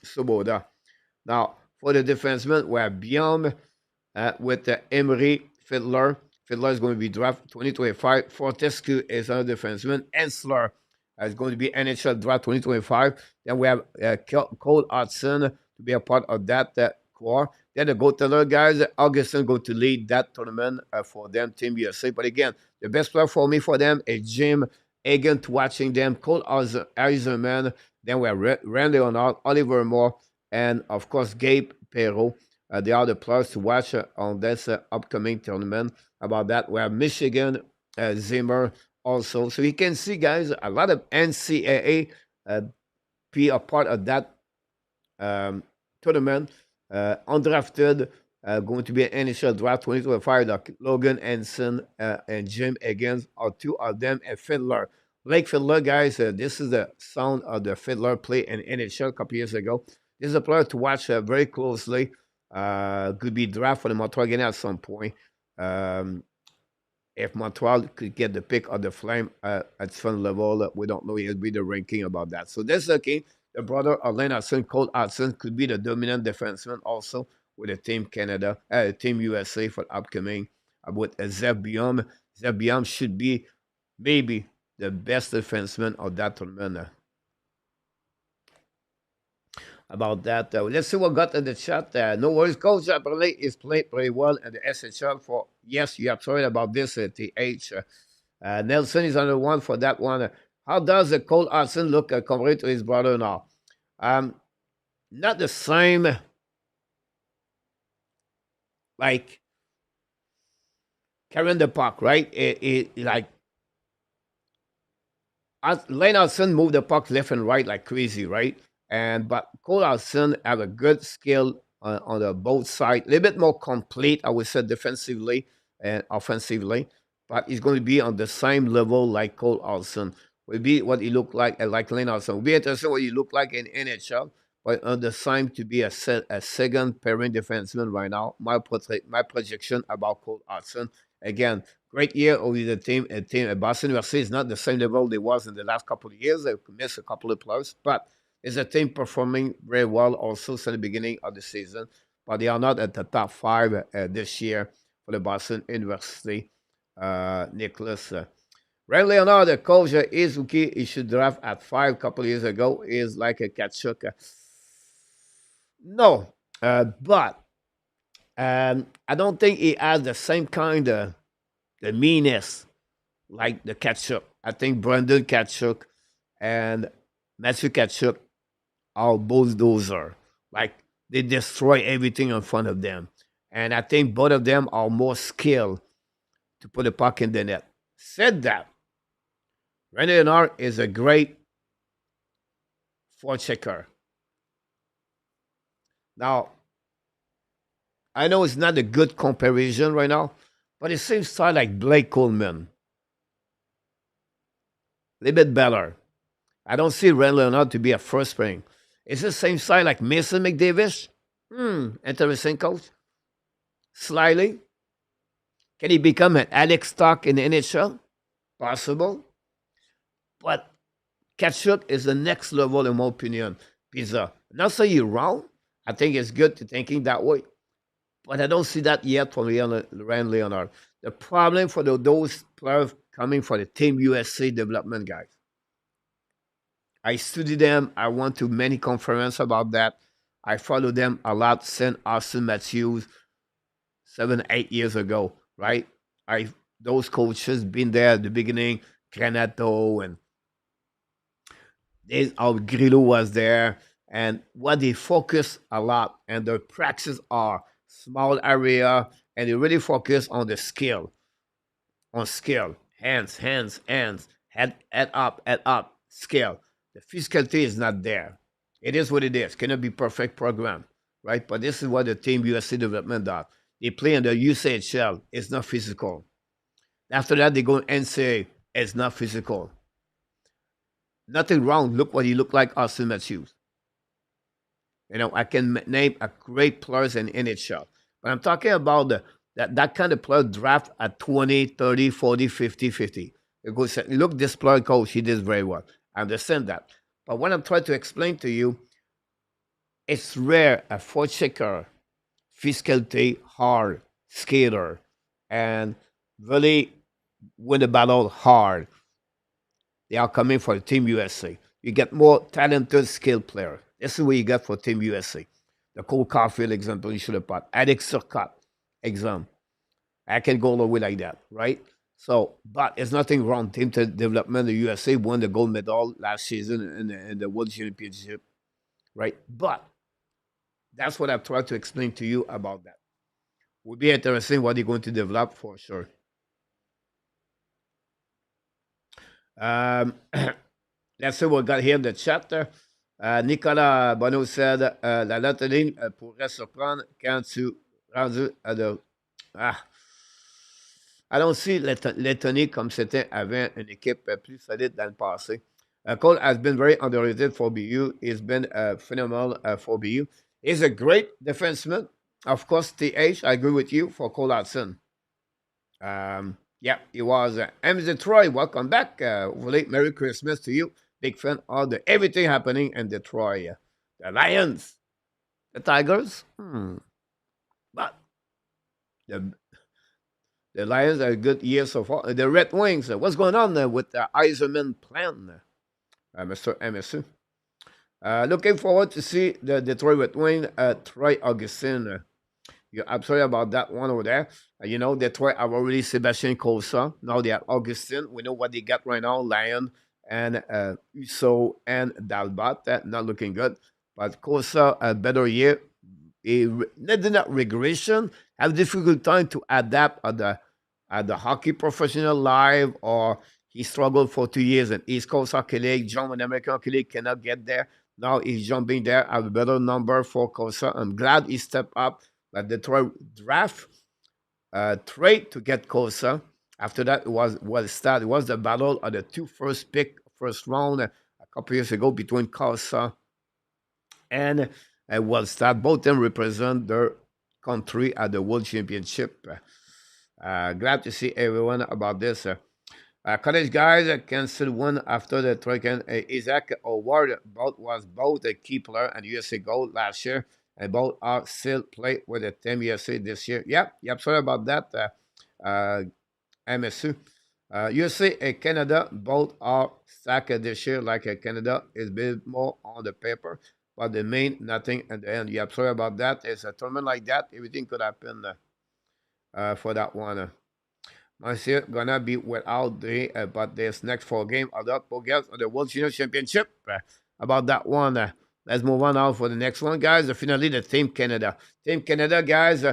Suboda. Now, for the defenseman, we have Biom with Emery Fiddler. Fiddler is going to be drafted 2025. Fortescue is another defenseman. Ensler is going to be NHL draft 2025. Then we have Cole Hudson to be a part of that core. Then the goaltender guys, Augustin going to lead that tournament for them, Team USA. But again, the best player for me for them is Jim Hagen to watching them, Cole Eiserman. Then we have Randy Leonard, Oliver Moore, and of course Gabe Perrault. They are the players to watch on this upcoming tournament. About that, we have Michigan, Zimmer also. So you can see, guys, a lot of NCAA be a part of that tournament. Undrafted, going to be an NHL draft 2025. Like Logan Henson and Jim Higgins are two of them, and Fiddler. Blake Fiddler, guys, this is the sound of the Fiddler play in NHL a couple years ago. This is a player to watch very closely. Could be drafted for the Montreal Canadiens at some point. If Montreal could get the pick of the Flame at fun level, we don't know yet. Be the ranking about that. So this is okay. The brother of Lane Hudson, Cole Hudson, could be the dominant defenseman also with the Team Canada, Team USA for upcoming. With Zeb Biom. Zeb Biom should be maybe the best defenseman of that tournament. About that, let's see what got in the chat. No worries, Coach Chaperlet is playing pretty well in the SHL for. Yes, you are sorry about this, TH. Nelson is on the one for that one. How does Cole Hudson look compared to his brother now? Not the same. Like carrying the puck, right? Like Lane Hudson moved the puck left and right like crazy, right? But Cole Hudson have a good skill on the both sides, a little bit more complete, I would say, defensively and offensively. But he's going to be on the same level like Cole Hudson. Will be what he looked like Lane Hudson. Will be interesting what he looked like in NHL. But on the same to be a second pairing defenseman right now. My projection about Cole Hudson. Again, great year over the team. Boston University is not the same level they was in the last couple of years. They missed a couple of players, but is a team performing very well also since the beginning of the season, but they are not at the top 5 this year for the Boston University. Nicholas. Ray Leonard, the coach, is rookie. He should draft at 5 a couple of years ago. Is like a Kachuk. No, but I don't think he has the same kind of the meanness like the Kachuk. I think Brandon Kachuk and Matthew Kachuk are bulldozer. Like they destroy everything in front of them. And I think both of them are more skilled to put the puck in the net. Said that, Randy Leonard is a great forechecker. Now, I know it's not a good comparison right now, but it seems to like Blake Coleman. A little bit better. I don't see Randy Leonard to be a first pairing. It's the same side like Mason McDavis. Interesting, coach. Slightly. Can he become an Alex Stock in the NHL? Possible. But Kachuk is the next level in my opinion. Pizza. Not saying you're wrong. I think it's good to thinking that way. But I don't see that yet from Randy Leonard. The problem for those players coming for the Team USA development guys. I study them. I went to many conferences about that. I follow them a lot since Austin Matthews 7-8 years ago, right? Those coaches been there at the beginning, Granato and Grillo was there. And what they focus a lot and their practices are small area and they really focus on the skill. On skill. Hands, head up, skill. The physicality is not there. It is what it is. Cannot be perfect program, right? But this is what the Team USA development does. They play in the USHL. It's not physical. After that, they go NCAA. It's not physical. Nothing wrong. Look what he looked like, Austin Matthews. I can name a great players in NHL. But I'm talking about that kind of player draft at 20, 30, 40, 50, 50. You go say, look, this player coach, he did very well. I understand that. But what I'm trying to explain to you, it's rare a forechecker, physicality, hard, skater, and really win the battle hard. They are coming for Team USA. You get more talented, skilled player. This is what you get for Team USA. The Cole Caulfield example you should have put. Alex Turcotte example. I can go all the way like that, right? So, but there's nothing wrong. Team development, the USA won the gold medal last season in the World Championship, right? But that's what I've tried to explain to you about that. Would be interesting what they're going to develop for sure. Let's see what we got here in the chat. Nicolas Bonneau said la Lettonie pourrait surprendre quand tu rendu à de. I don't see Lettonie comme c'était avant une équipe plus solide dans le passé. Cole has been very underrated for BU. He's been phenomenal for BU. He's a great defenseman. Of course, TH, I agree with you for Cole Hudson. Yeah, he was. MZ Troy, welcome back. Merry Christmas to you. Big fan of everything happening in Detroit. The Lions, the Tigers. But the Lions are a good year so far. The Red Wings, what's going on with the Eiserman plan, Mr. MSU? Looking forward to see the Detroit Red Wings, Troy Augustine. You're absolutely about that one over there. Detroit have already Sebastian Cossa. Now they have Augustine. We know what they got right now, Lion and Uso and Dalbat. Not looking good. But Cossa, a better year. He did not regression. Have difficult time to adapt at the hockey professional life, or he struggled for 2 years in East Coast Hockey League. Jump in American Hockey League, cannot get there. Now he's jumping there. Have a better number for Cossa. I'm glad he stepped up. But Detroit draft trade to get Cossa. After that, it was started. It was the battle of the first round a couple years ago between Cossa and Wildstad. Both of them represent their country at the World Championship. Glad to see everyone about this. College guys can still win after the Trojan. Isaac Howard was both a key player and USA Gold last year, and both are still play with the Team USA this year. Yep, sorry about that, MSU. USA and Canada both are stacked this year, like Canada is a bit more on the paper, but they mean nothing at the end. Yep, sorry about that. It's a tournament like that. Everything could happen for that one. Monsieur gonna be without but this next 4 game of the progress of the World Junior Championship. About that one. Let's move on now for the next one, guys. Finally, the Team Canada. Team Canada, guys.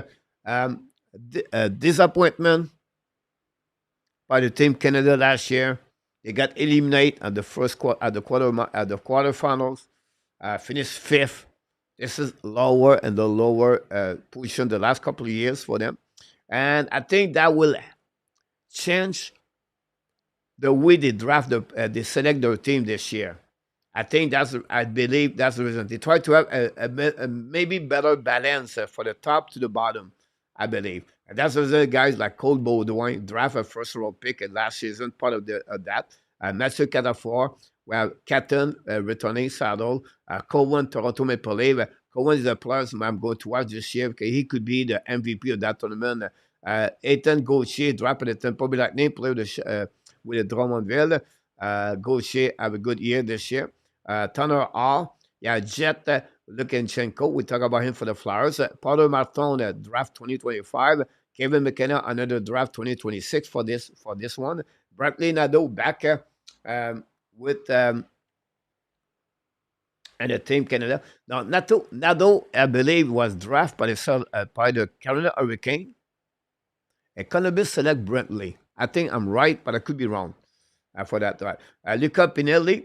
Disappointment by the Team Canada last year. They got eliminated at the quarterfinals. Finished 5th. This is lower and the lower position the last couple of years for them, and I think that will change the way they draft they select their team this year. I believe that's the reason. They try to have a maybe better balance for the top to the bottom, I believe. And that's the reason guys like Cole Baudouin draft a first-round pick last season, part of that. Mathieu Cadafor, we have Catton returning saddle. Cowan, Toronto Maple Leaf. Cowan is a player I'm going to watch this year because he could be the MVP of that tournament. Ethan Gauthier dropped the Tampa Bay Lightning, played with the Drummondville. Gauthier have a good year this year. Tanner R. Jet Lukanchenko. We talk about him for the Flyers. Potter Martin draft 2025. Kevin McKenna another draft 2026 for this one. Bradley Nadeau back with and the Team Canada. Now Nadeau I believe was drafted by the Carolina Hurricane. And Columbus select Brentley. I think I'm right, but I could be wrong for that. Luca Pinelli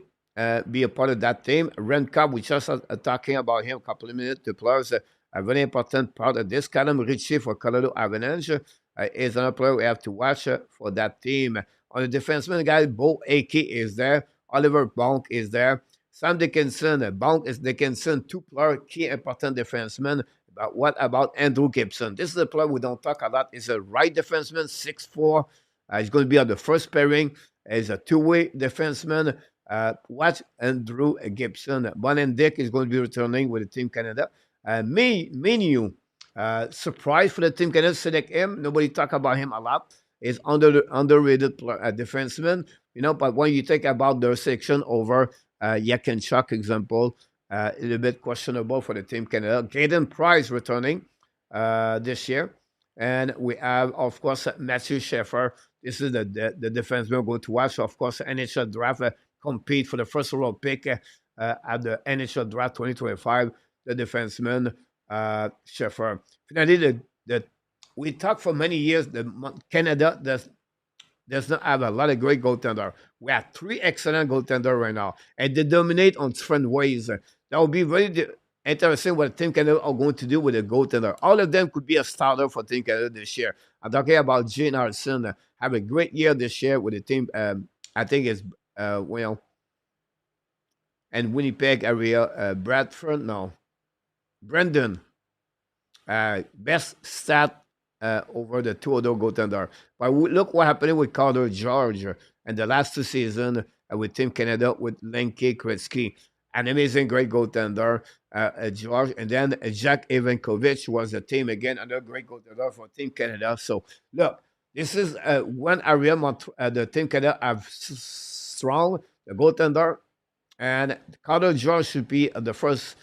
be a part of that team. Ren Cobb, we just talking about him a couple of minutes. The players a very important part of this. Callum Ritchie for Colorado Avalanche is another player we have to watch for that team. On the defenseman, guys, Bo Akey is there. Oliver Bonk is there. Sam Dickinson, Bonk is Dickinson, two player, key important defensemen. But what about Andrew Gibson? This is a player we don't talk a lot. He's a right defenseman, 6'4". He's going to be on the first pairing. He's a two-way defenseman. Watch Andrew Gibson. Bon Dick is going to be returning with the Team Canada. Menu, surprise for the Team Canada, select him. Nobody talk about him a lot. He's underrated defenseman, but when you think about their section over Yakinchuk, example, a little bit questionable for the Team Canada. Caden Price returning this year. And we have, of course, Matthew Sheffer. This is the defenseman we're going to watch. Of course, NHL draft compete for the first overall pick at the NHL draft 2025. The defenseman, Sheffer. Finally, we talked for many years that Canada does not have a lot of great goaltender. We have three excellent goaltenders right now, and they dominate on different ways. That will be very interesting what Team Canada are going to do with a goaltender. All of them could be a starter for Team Canada this year. I'm talking about Jane Harrison. Have a great year this year with the team. I think it's, and Winnipeg area. Brendan. Best stat over the two other goaltender. But look what happened with Carter George in the last two seasons with Team Canada with Lenke Kretzky. An amazing, great goaltender, George. And then Jack Ivankovich was the team again, another great goaltender for Team Canada. So, look, this is one area the Team Canada have strong, the goaltender. And Carter George should be the first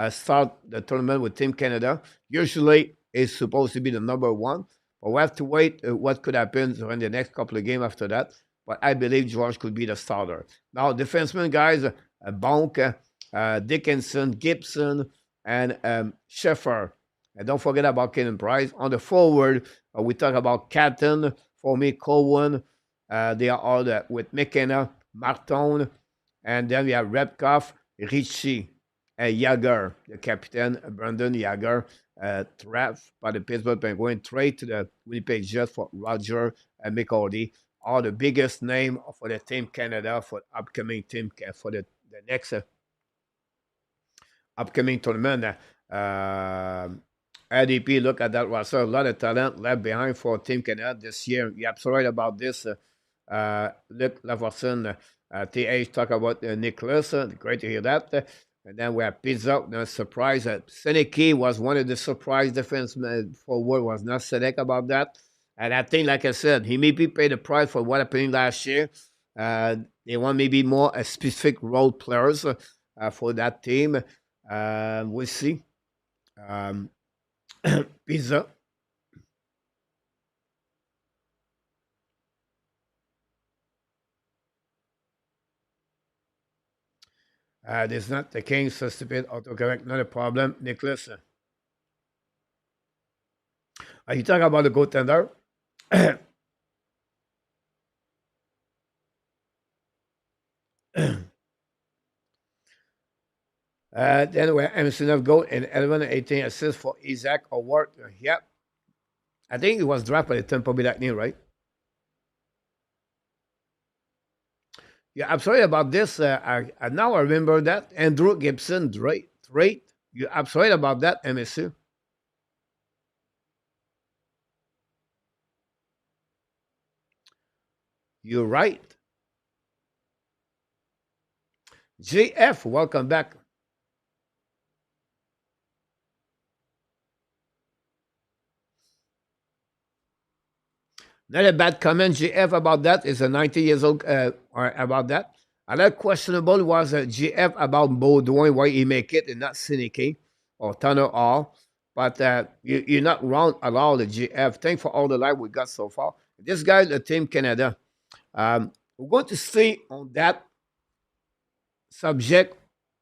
start the tournament with Team Canada. Usually, is supposed to be the number one. But we have to wait what could happen in the next couple of games after that. But I believe George could be the starter. Now, defensemen, guys, Bonk, Dickinson, Gibson, and Sheffer. And don't forget about Caden Price. On the forward, we talk about Catton, for me, Cowan. They are all with McKenna, Martin, and then we have Redkoff, Ritchie, Yager, the captain, Brandon Yager, draft by the Pittsburgh Penguins, trade to the Winnipeg Jets for Roger McCarty. All the biggest name for the Team Canada for upcoming team for the next upcoming tournament. RDP, look at that roster. A lot of talent left behind for Team Canada this year. You're absolutely right about this. Luc Laforson, TH talk about Nicholas. Great to hear that. And then we have Pizza, no surprise. Seneke was one of the surprise defensemen forward, was not select about that. And I think, like I said, he maybe paid the price for what happened last year. They want maybe more specific role players for that team. We'll see. Pizza. This is not the Kings, so stupid autocorrect, not a problem. Nicholas. Are you talking about the goaltender? Then we have Emerson of goal and 11 18 assists for Isaac Howard. Yep. I think it was dropped by the Tampa Bay Lightning, right? Yeah, I'm sorry about this. I now remember that. Andrew Gibson, trade. You're absolutely about that, MSU. You're right. JF, welcome back. Not a bad comment, GF, about that. It's a 90 years old about that. Another questionable was GF about Baudouin, why he make it and not Seneke or Tanner R. But you're not wrong at all, the GF. Thanks for all the light we got so far. This guy, the Team Canada. We're going to stay on that subject.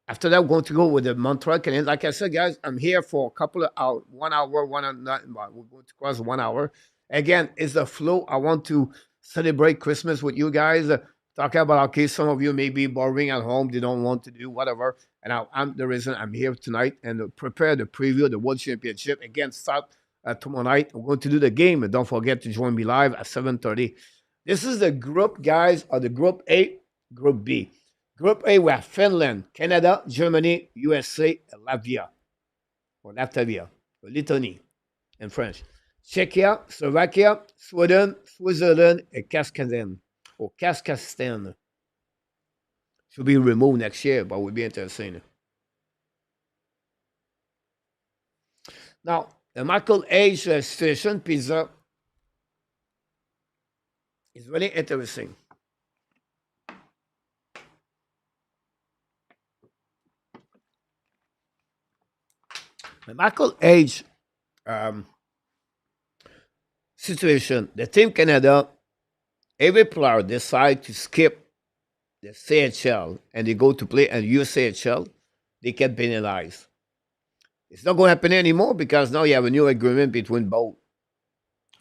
After that, we're going to go with the Montreal Canadiens. Like I said, guys, I'm here for a couple of hours, 1 hour, we're going to cross 1 hour. Again, it's the flow. I want to celebrate Christmas with you guys. Talking about, okay, some of you may be boring at home. They don't want to do whatever. And I'm the reason I'm here tonight and prepare the preview of the World Championship. Again, start tomorrow night. I'm going to do the game. And don't forget to join me live at 7:30. This is the group, guys, of the Group A, Group B. Group A, we have Finland, Canada, Germany, USA, and Latvia. Or Latvia, or Lithuania in French. Czechia, Slovakia, Sweden, Switzerland, and Kazakhstan. Or Kazakhstan. Should be removed next year, but we'll be interesting. Now, the Michael Age situation pizza is really interesting. The Michael Age situation, the Team Canada, every player decide to skip the CHL and they go to play in USHL, they get penalized. It's not going to happen anymore because now you have a new agreement between both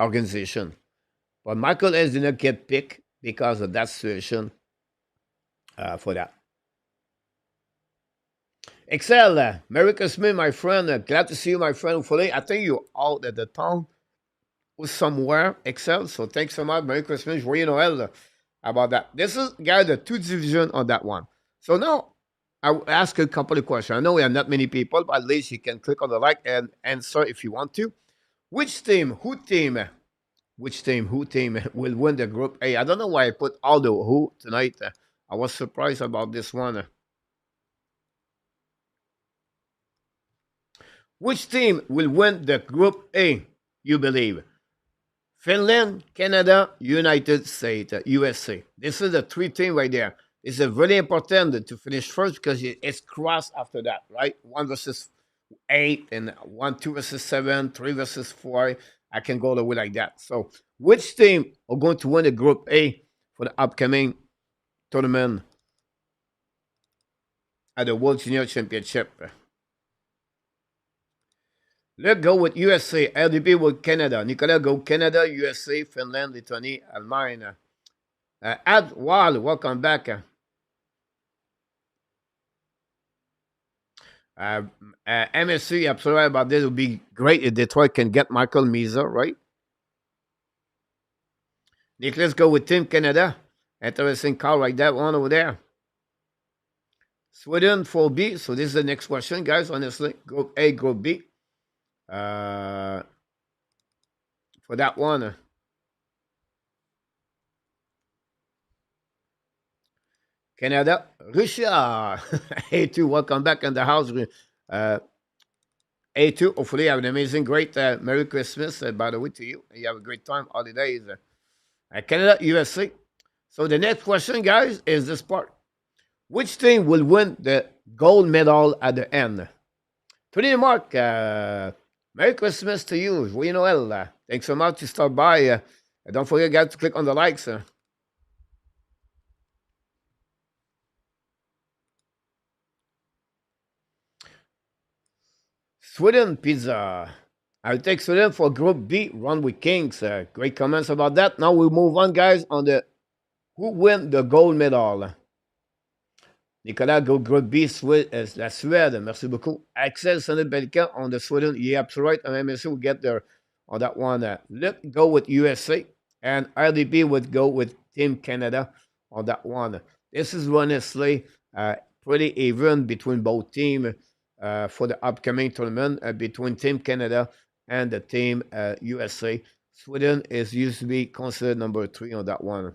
organizations. But Michael S. did not get picked because of that situation for that. Excel, Merry Christmas, my friend. Glad to see you, my friend. Hopefully, I think you're out at the town or somewhere, Excel. So thanks so much. Merry Christmas. Joyeux Noël about that. This is, guys, the two division on that one. So now, I will ask a couple of questions. I know we have not many people, but at least you can click on the like and answer if you want to. Which team will win the Group A? I don't know why I put all the who tonight. I was surprised about this one. Which team will win the Group A, you believe? Finland, Canada, United States, USA. This is the three teams right there. It's really important to finish first because it's crossed after that, right? 1 versus 8 and 1, 2 versus 7, 3 versus 4. I can go the way like that. So, which team are going to win the Group A for the upcoming tournament at the World Junior Championship? Let's go with USA. LDP with Canada. Nicolas go Canada, USA, Finland, Lithuania, Almania. Ad Wall, welcome back. MSC, absolutely about this. It would be great if Detroit can get Michael Misa, right? Nick, let's go with Team Canada. Interesting call like that one over there. Sweden 4B. So this is the next question, guys. Honestly, Group A, Group B. For that one. Canada, Russia. A2, welcome back in the house. A2, hopefully you have an amazing, great Merry Christmas, by the way, to you. You have a great time, holidays. Canada, USA. So the next question, guys, is this part. Which team will win the gold medal at the end? Tony Mark, Merry Christmas to you. Joyeux Noël. Thanks so much to stop by. Don't forget, guys, to click on the likes. Sweden pizza. I'll take Sweden for Group B, run with Kings. Great comments about that. Now we move on, guys, on the who win the gold medal. Nicolas go Group B, la Suède. Merci beaucoup. Axel Sander Belka on the Sweden. Yeah, absolutely right. And MSC will get there on that one. Let's go with USA. And RDP would go with Team Canada on that one. This is honestly pretty even between both teams. For the upcoming tournament between Team Canada and the Team USA. Sweden is usually considered number 3 on that one.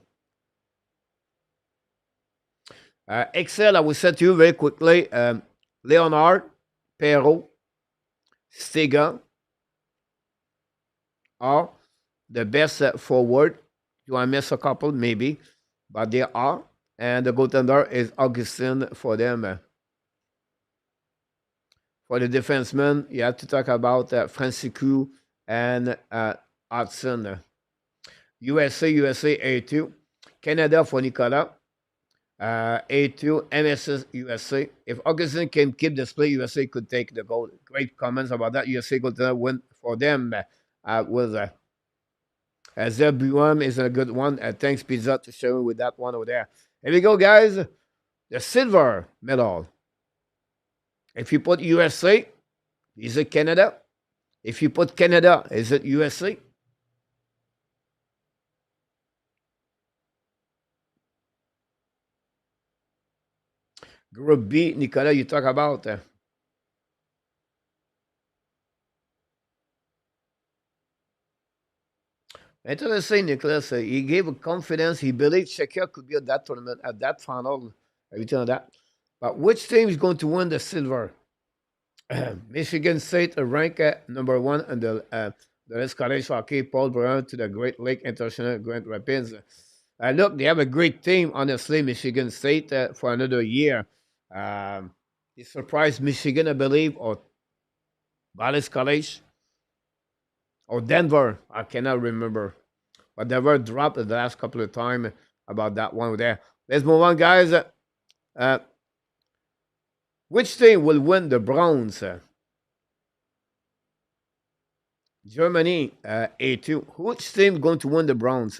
Excel, I will set you very quickly. Leonard, Perrault, Stega are the best forward. Do I miss a couple? Maybe. But they are. And the goaltender is Augustin for them. For the defenseman, you have to talk about Franciscu and Hudson. USA A2. Canada for Nicolas. A2, MSS USA. If Augustin can keep this play, USA could take the goal. Great comments about that. USA goal win for them. Zebuam is a good one. Thanks, Pizza, to show me with that one over there. Here we go, guys. The silver medal. If you put USA, is it Canada? If you put Canada, is it USA? Group B, Nicolas, you talk about. Interesting, Nicholas. He gave a confidence. He believed Czechia could be at that tournament, at that final, everything like that. But which team is going to win the silver? Michigan State ranked number one in the List College Hockey, Paul Brown to the Great Lake International Grand Rapids. Look, they have a great team, honestly, Michigan State, for another year. They surprised Michigan, I believe, or Dallas College, or Denver. I cannot remember. But they were dropped the last couple of times about that one there. Let's move on, guys. Which team will win the bronze? Germany, A2. Which team going to win the bronze?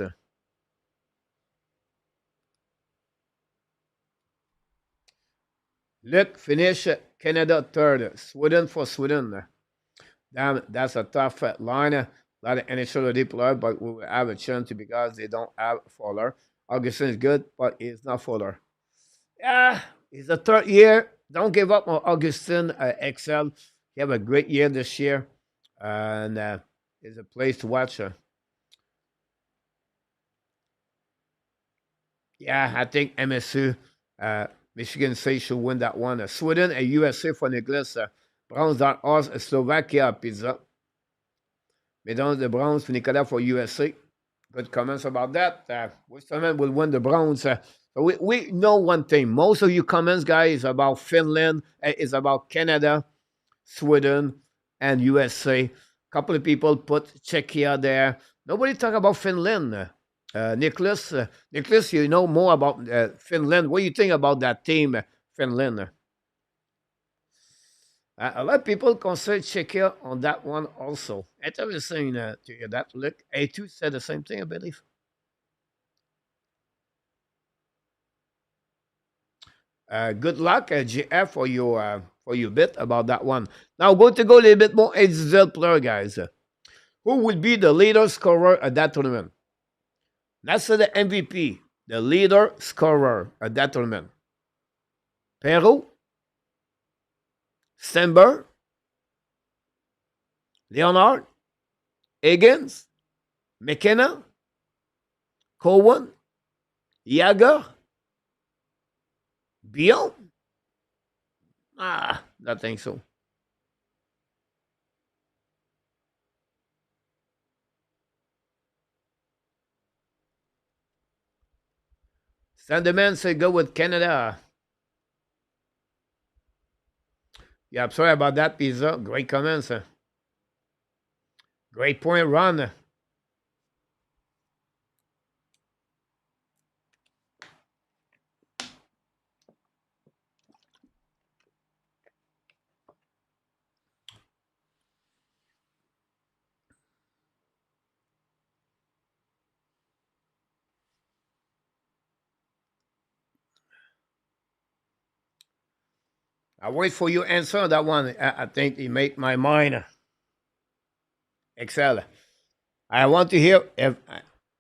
Look, finish Canada third. Sweden for Sweden. Damn, that's a tough line. A lot of NHL already players, but we will have a chance because they don't have Fuller. Augustin is good, but he's not Fuller. Yeah, he's the third year. Don't give up on Augustin. Excel. He have a great year this year, and it's a place to watch. Yeah, I think MSU, Michigan State should win that one. Sweden and USA for Nicholas. Browns dans os, Slovakia pizza. Mesdames de Browns for Nicolas for USA. Good comments about that. Which tournament will win the Browns? We know one thing. Most of you comments, guys, is about Finland, is about Canada, Sweden, and USA. A couple of people put Czechia there. Nobody talk about Finland. Nicholas, you know more about Finland. What do you think about that team, Finland? A lot of people consider Czechia on that one also. Interesting to hear that. Look, A2 said the same thing, I believe. Good luck, GF, for your bit about that one. Now, we're going to go a little bit more individual player, guys. Who will be the leader scorer at that tournament? That's the MVP, the leader scorer at that tournament. Perrault, Stenberg, Leonard, Higgins, McKenna, Cowan, Yager, Bion? I think so. Sandeman said go with Canada. Yeah, I'm sorry about that, Pizza. Great comments. Great point, Ron. I wait for your answer on that one. I think you make my mind excel. I want to hear if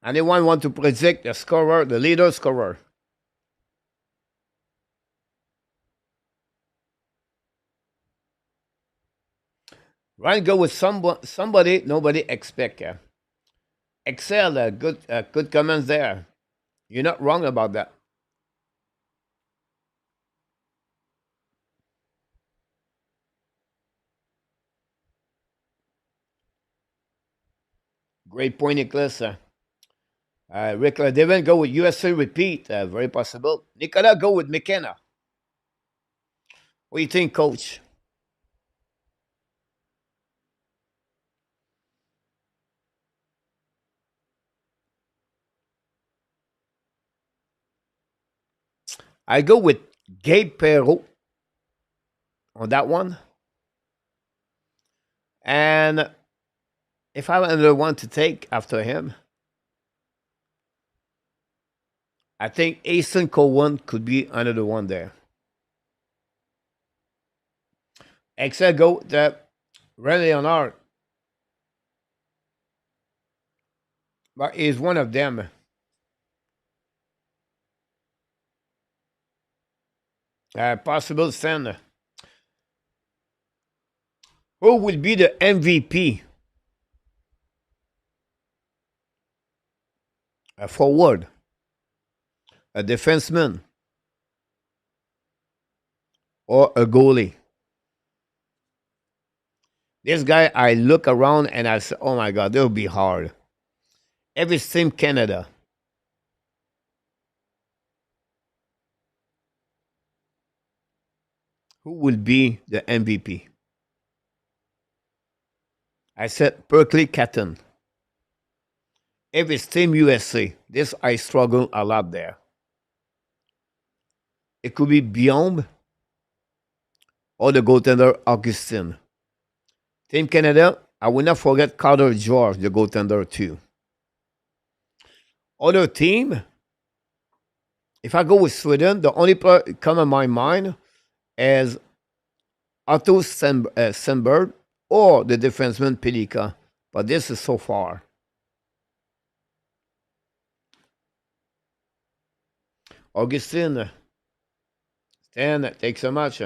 anyone want to predict the scorer, the leader scorer. Ryan, go with somebody nobody expect. Excel, good comments there. You're not wrong about that. Great point, Nicholas. Rick Devin, go with USA repeat. Very possible. Nicolas, go with McKenna. What do you think, coach? I go with Gabe Perrault on that one. And if I have another one to take after him, I think Easton Cowan could be another one there. Excel go to Rene Leonard. But he's one of them. Possible send. Who will be the MVP? A forward, a defenseman, or a goalie? This guy, I look around and I say, oh my God, that'll be hard. Every team Canada. Who will be the MVP? I said Berkeley Catton. Every team USA. This I struggle a lot there. It could be Biombe or the goaltender Augustin. Team Canada, I will not forget Carter George, the goaltender too. Other team, if I go with Sweden, the only player come in my mind is Otto Sandberg or the defenseman Pelika. But this is so far. Augustine, Stan, thanks so much.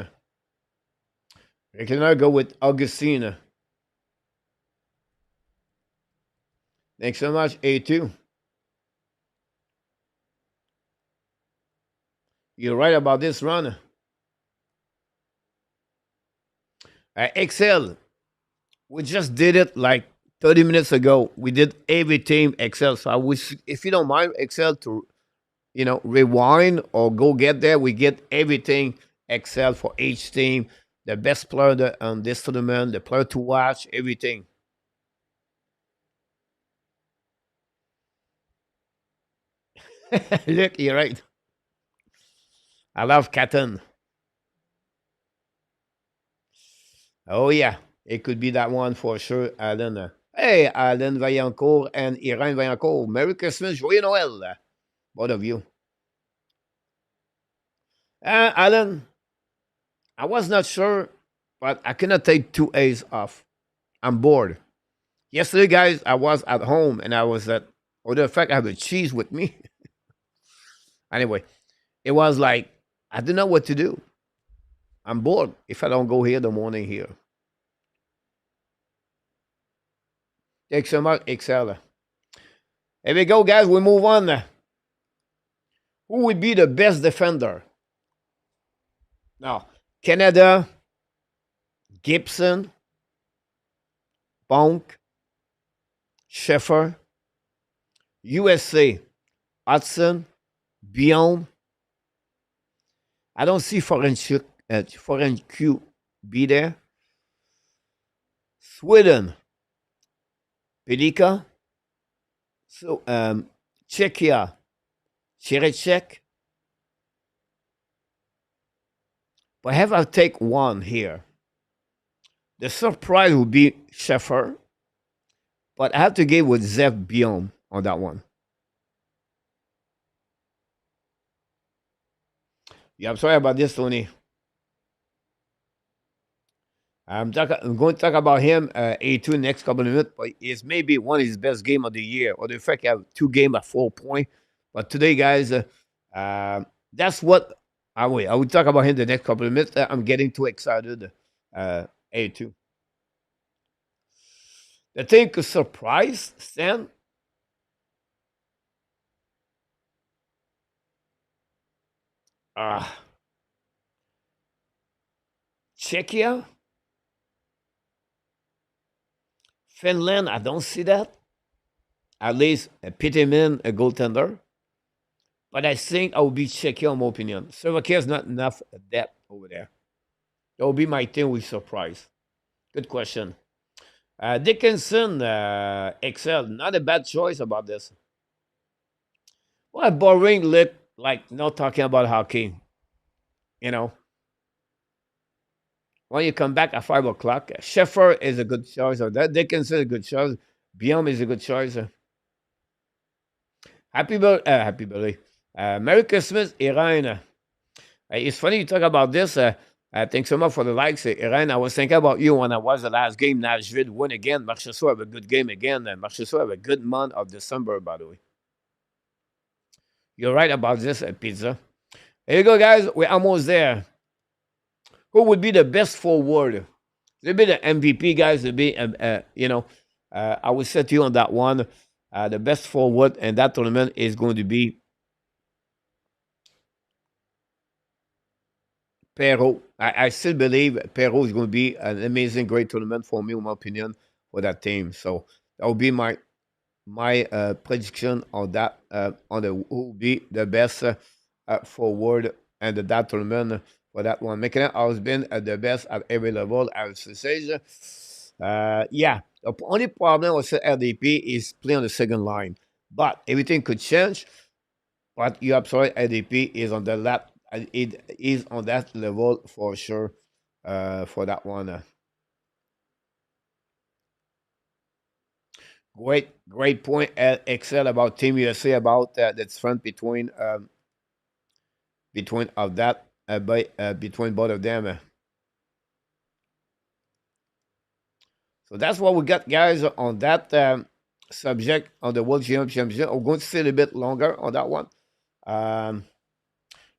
We can now go with Augustine. Thanks so much, A2. You're right about this run. Excel. We just did it like 30 minutes ago. We did everything Excel. So I wish, if you don't mind, Excel to, rewind or go get there. We get everything Excel for each team. The best player on this tournament, the player to watch, everything. Look, you're right. I love Catton. Oh, yeah. It could be that one for sure, Alan. Hey, Alan Vaillancourt and Irene Vaillancourt. Merry Christmas, Joyeux Noël. Both of you. Alan, I was not sure, but I cannot take 2 days off. I'm bored. Yesterday, guys, I was at home and I was at, the fact I have the cheese with me. Anyway, it was like, I didn't know what to do. I'm bored if I don't go here the morning here. Thanks so much, Excel. Here we go, guys. We move on. Who would be the best defender? Now, Canada, Gibson, Bonk, Sheffer, USA, Hudson, Bion. I don't see foreign Q be there. Sweden, Pelika. So Czechia, Cherechek. But have I take one here? The surprise would be Sheffer. But I have to give with Zev Bion on that one. Yeah, I'm sorry about this, Tony. I'm going to talk about him A2 next couple of minutes, but it's maybe one of his best game of the year, or the fact I have 2 games at 4 points. But today, guys, that's what I will talk about him the next couple of minutes. I'm getting too excited. A2. The thing to surprise, Stan. Czechia. Finland, I don't see that. At least a Pitterman, a goaltender. But I think I will be Czechia, in my opinion. Slovakia is not enough depth over there. That will be my team with surprise. Good question. Dickinson, Excel, not a bad choice about this. Well, boring look like not talking about hockey. When you come back at 5 o'clock, Sheffer is a good choice. Or that Dickinson is a good choice. Biom is a good choice. Happy birthday. Merry Christmas, Irene. It's funny you talk about this. Thanks so much for the likes, Irene. I was thinking about you when I was the last game. Nashville win again. Marchessault have a good game again. And Marchessault have a good month of December, by the way. You're right about this, Pizza. Here you go, guys. We're almost there. Who would be the best forward? They'll be the MVP, guys. They'll be, I will set you on that one. The best forward in that tournament is going to be Perrault. I still believe Perrault is going to be an amazing, great tournament for me, in my opinion, for that team. So that will be my prediction on that, on the who will be the best forward and that tournament for that one. McKinnon has been the best at every level, I would say. Yeah, the only problem with LDP is play on the second line, but everything could change. But you absolutely LDP is on the lap. It is on that level for sure. For that one. Great point, Excel, about Team USA, about the front between of that between both of them. So that's what we got, guys, on that subject on the World Championship. I'm going to stay a bit longer on that one.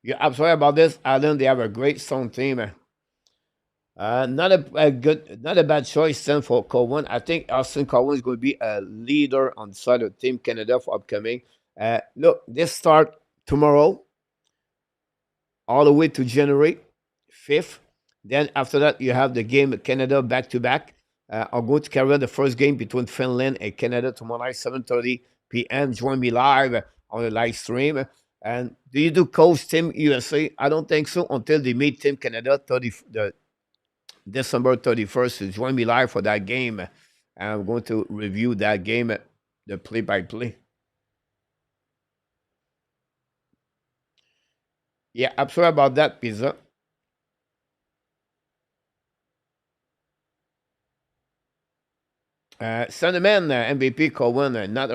You're absolutely about this, Alan. They have a great strong team. Not a bad choice then for Cowan. I think Austin Cowan is going to be a leader on the side of Team Canada for upcoming. Look, this start tomorrow, all the way to January 5th. Then after that, you have the game Canada back to back. I'm going to carry on the first game between Finland and Canada tomorrow night, 7:30 p.m. Join me live on the live stream. And do you do coach Team USA? I don't think so until they meet Team Canada December 31st. So join me live for that game. And I'm going to review that game, the play-by-play. Yeah, I'm sorry about that, Pizza. Sentiment, MVP Cohen, not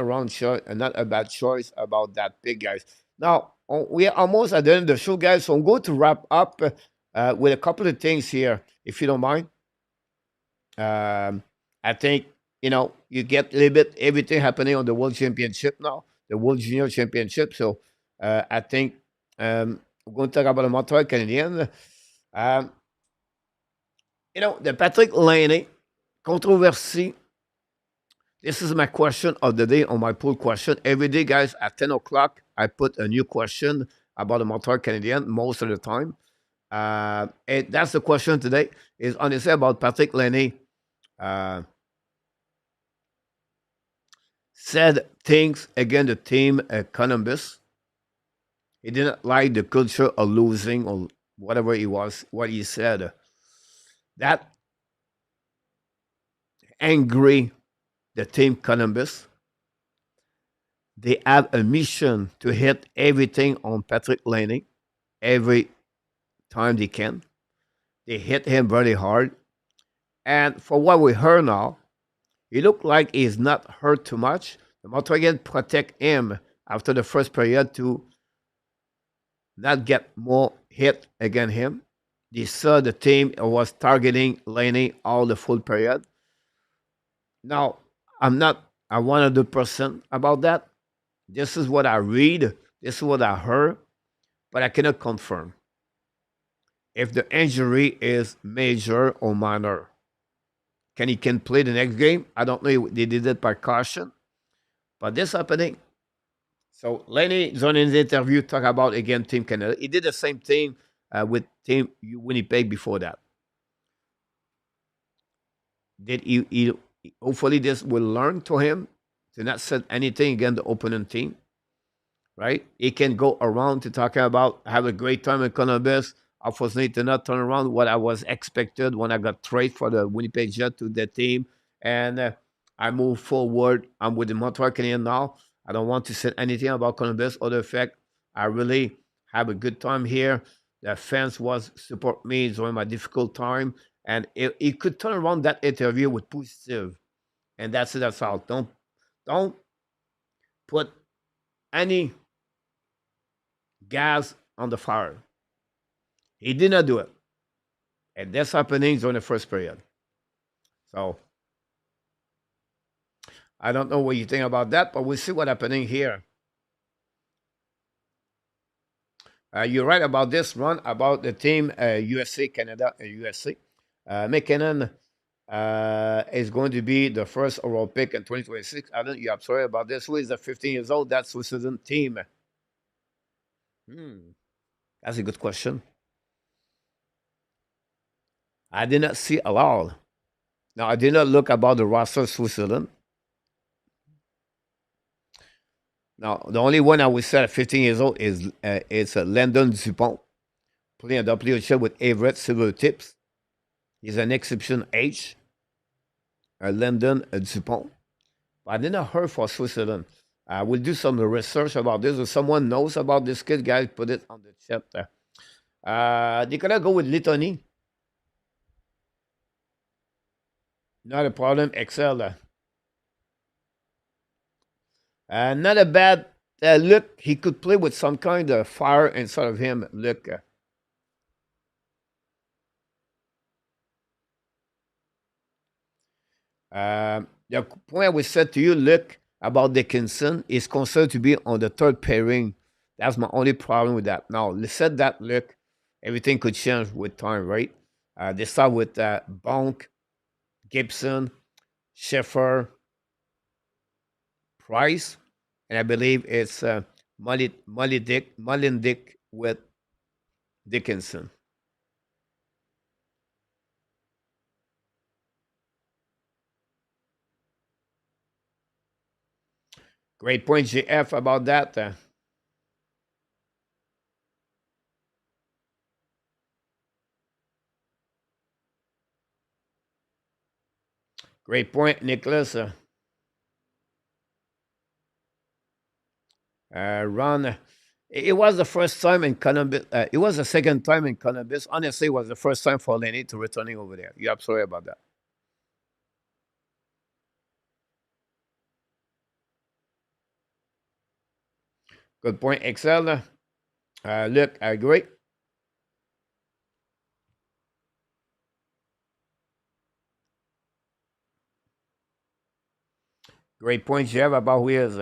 not a bad choice about that pick, guys. Now, we are almost at the end of the show, guys, so I'm going to wrap up with a couple of things here, if you don't mind. I think, you get a little bit everything happening on the World Championship now, the World Junior Championship. So I think we're going to talk about the Montreal Canadiens. The Patrick Laine controversy. This is my question of the day on my poll question. Every day, guys, at 10 o'clock, I put a new question about the Montreal Canadiens most of the time. And that's the question today, is honestly about Patrick Laine. Said things against the team at Columbus. He didn't like the culture of losing or whatever it was, what he said. That angry the team Columbus. They have a mission to hit everything on Patrick Laine every time they can. They hit him very hard. And for what we heard now, he looked like he's not hurt too much. The Montreal protect him after the first period to not get more hit against him. They saw the team was targeting Laine all the full period. Now, I'm not 100% about that. This is what I read. This is what I heard. But I cannot confirm if the injury is major or minor. He can play the next game? I don't know if they did it by caution. But this happening. So Laine, in his interview, talk about again Team Canada. He did the same thing with Team Winnipeg before that. Did he hopefully this will learn to him to not say anything against the opponent team, right? He can go around to talk about have a great time in Columbus. Unfortunately, to not turn around what I was expected when I got traded for the Winnipeg Jet to the team, and I move forward. I'm with the Montreal Canadiens now. I don't want to say anything about Columbus or the fact I really have a good time here. The fans was support me during my difficult time. And he could turn around that interview with positive. And that's it, that's all. Don't put any gas on the fire. He did not do it. And that's happening during the first period. So I don't know what you think about that, but we'll see what's happening here. You're right about this run, about the team USA, Canada, USA. McKinnon is going to be the first overall pick in 2026. I don't. You're sorry about this. Who is the 15 years old? That's Switzerland team. That's a good question. I did not see a lot. Now I did not look about the roster of Switzerland. Now the only one I would say at 15 years old is it's Landon Dupont playing a WHL with Everett Silver Tips. He's an exception age. Landon Dupont. But I did not heard for Switzerland. I will do some research about this. If someone knows about this kid, guys, put it on the chat there. They could go with Litany. Not a problem. Excel. Not a bad look. He could play with some kind of fire inside of him. Look. The point I was said to you, look, about Dickinson is considered to be on the third pairing. That's my only problem with that. Now, they said that, look, everything could change with time, right? They start with Bonk, Gibson, Schiffer, Price, and I believe it's Mullindick with Dickinson. Great point, GF, about that. Great point, Nicholas. Ron, it was the first time in Columbus. It was the second time in Columbus. Honestly, it was the first time for Lenny to returning over there. You're absolutely about that. Good point, Excel. Look, I agree. Great point you have about who he is.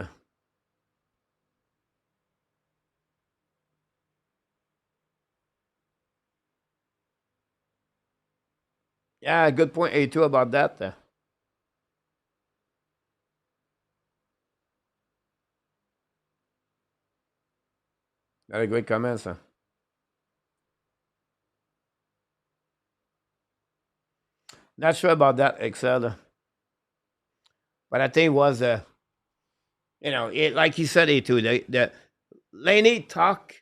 Yeah, good point, A2, about that. Very great comments. Not sure about that, Excel. But I think it was, like you said, A2, the Laney talk,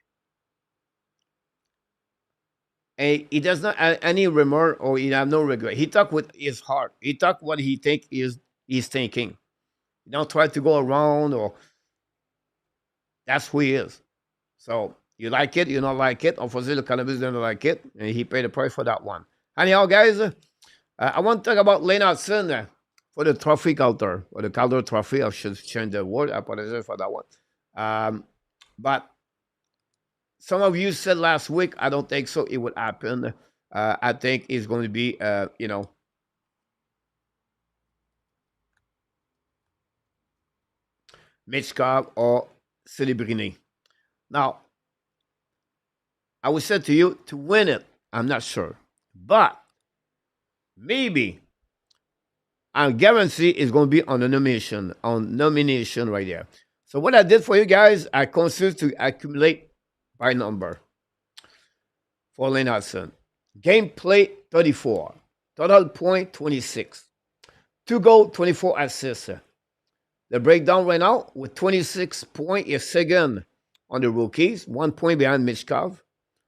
and he does not have any remorse or he have no regret. He talk with his heart. He talk what he think he's thinking. He don't try to go around, or that's who he is. So you like it, you don't like it. Unfortunately, the cannabis don't like it, and he paid the price for that one. Anyhow, guys, I want to talk about Lennartson for the trophy Calder, or the Calder trophy. I should change the word. I apologize for that one. But some of you said last week, I don't think so. It would happen. I think it's going to be, Michkov or Celebrini. Now, I would say to you, to win it, I'm not sure. But maybe I guarantee it's going to be on the nomination right there. So what I did for you guys, I consider to accumulate by number for Lennartson. Game play 34. Total point 26. 2 goal, 24 assists. The breakdown right now with 26 points is second on the rookies, 1 point behind Michkov,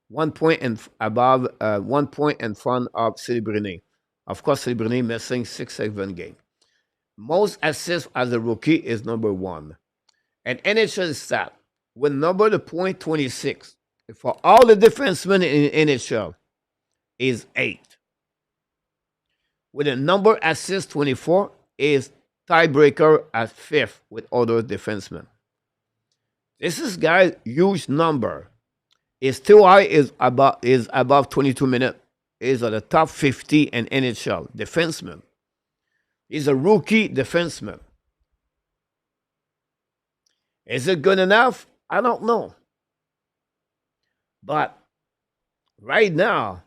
1 point above, 1 point in front of Celebrini. Of course, Celebrini missing 6-7 games. Most assists as a rookie is number 1. And NHL stat with number the point 26 for all the defensemen in NHL is 8. With a number assist 24 is tiebreaker at 5th with other defensemen. This is guys huge number. Is too high, is above 22 minutes. is at the top 50 in NHL defenseman. He's a rookie defenseman. Is it good enough? I don't know. But right now,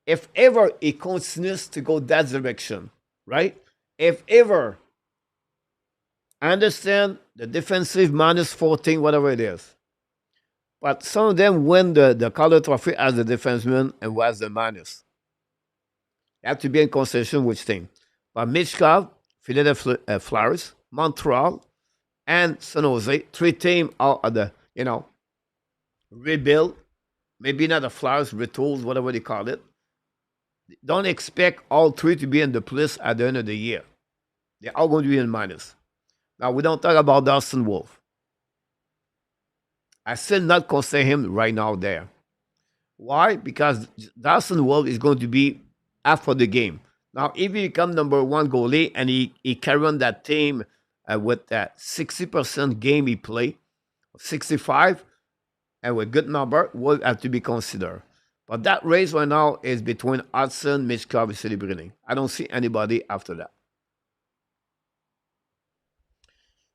if ever he continues to go that direction, right? If ever, I understand the defensive minus 14, whatever it is. But some of them win the Calder Trophy as a defenseman and was the minus. You have to be in consideration which team. But Michkov, Philadelphia Flyers, Montreal, and San Jose, three teams are at the, rebuild. Maybe not the Flyers, retools, whatever they call it. Don't expect all three to be in the plus at the end of the year. They're all going to be in minus. Now, we don't talk about Dustin Wolf. I still not consider him right now there. Why? Because Dustin Wolf is going to be after the game. Now, if he become number one goalie and he carry on that team with that 60% game he play, 65, and with good number, will have to be considered. But that race right now is between Hudson, Michkov, and Celebrini. I don't see anybody after that.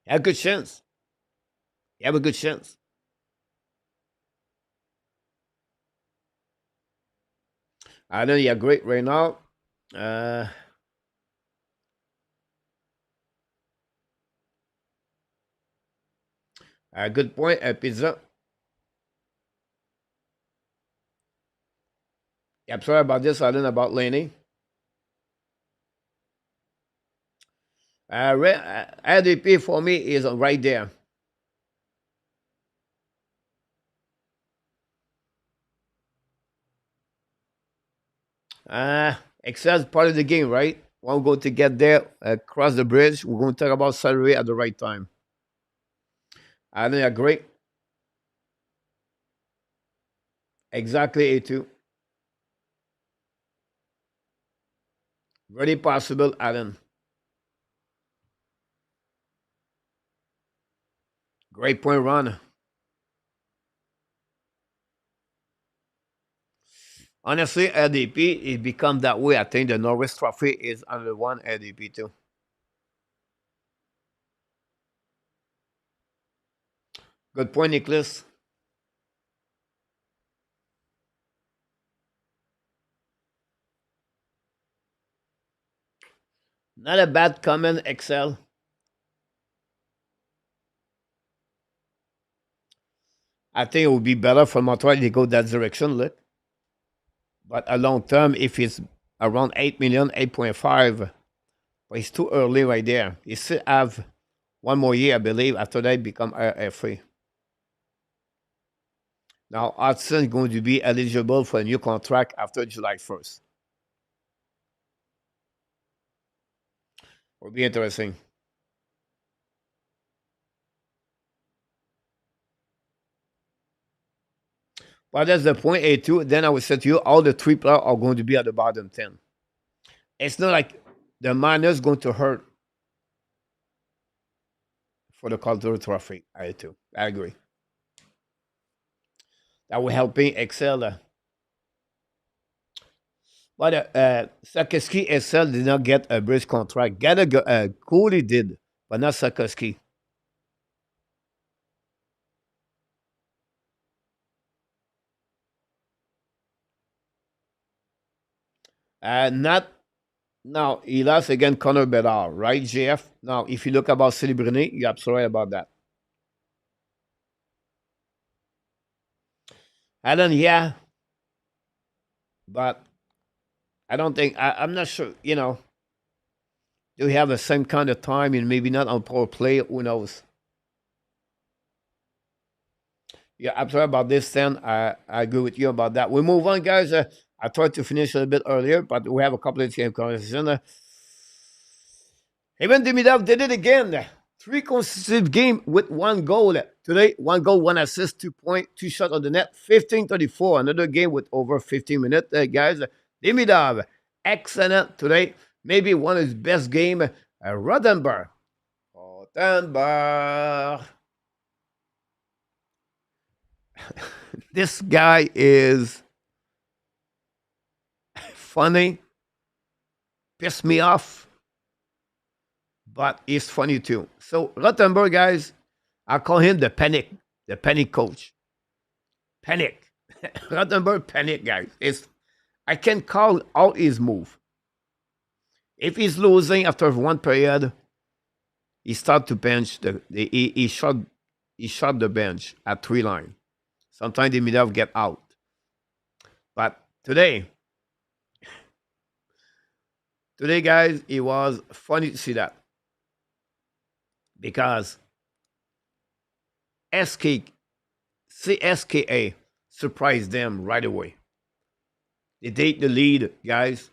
You have a good chance. You have a good chance. I know you're great right now. Good point, Pizza. Yeah, I'm sorry about this. I don't know about Laney. RDP for me is right there. Excel is part of the game, right? One goal to get there, cross the bridge. We're going to talk about salary at the right time. I think agree. Exactly, A2. Very possible, Alan. Great point, Ron. Honestly, LDP, it become that way. I think the Norris Trophy is under one LDP too. Good point, Nicholas. Not a bad comment, Excel. I think it would be better for Montreal to go that direction, look. But a long term, if it's around 8 million, 8.5, but it's too early right there. You still have one more year, I believe. After that, become free. Now, Hudson is going to be eligible for a new contract after July 1st. Will be interesting. But that's the point, A2. Then I would say to you, all the three players are going to be at the bottom 10. It's not like the minus going to hurt for the Calder Trophy, A2. I agree. That will helping Excel. But Sakeski Excel did not get a bridge contract. Cooley did, but not Sakeski. Not now. He lost again Connor Bedard, right, JF? Now, if you look about Celebrini, you're absolutely right about that. Alan, yeah. But I don't think, I'm not sure, do we have the same kind of time and maybe not on power play? Who knows? Yeah, absolutely about this, then. I agree with you about that. We move on, guys. I tried to finish a bit earlier, but we have a couple of game conversations. Even Demidov did it again. 3 consecutive games with 1 goal. Today, 1 goal, 1 assist, 2 points, 2 shots on the net, 15-34. Another game with over 15 minutes, guys. Demidov, excellent today. Maybe one of his best game. Rodenberg. This guy is funny, pissed me off, but he's funny too. So Rothenberg, guys, I call him the panic coach. Panic. Rothenberg panic, guys. I can call out his move. If he's losing after one period, he start to bench he shot the bench at 3 line. Sometimes the middle get out. But today, guys, it was funny to see that. Because CSKA surprised them right away. They take the lead, guys,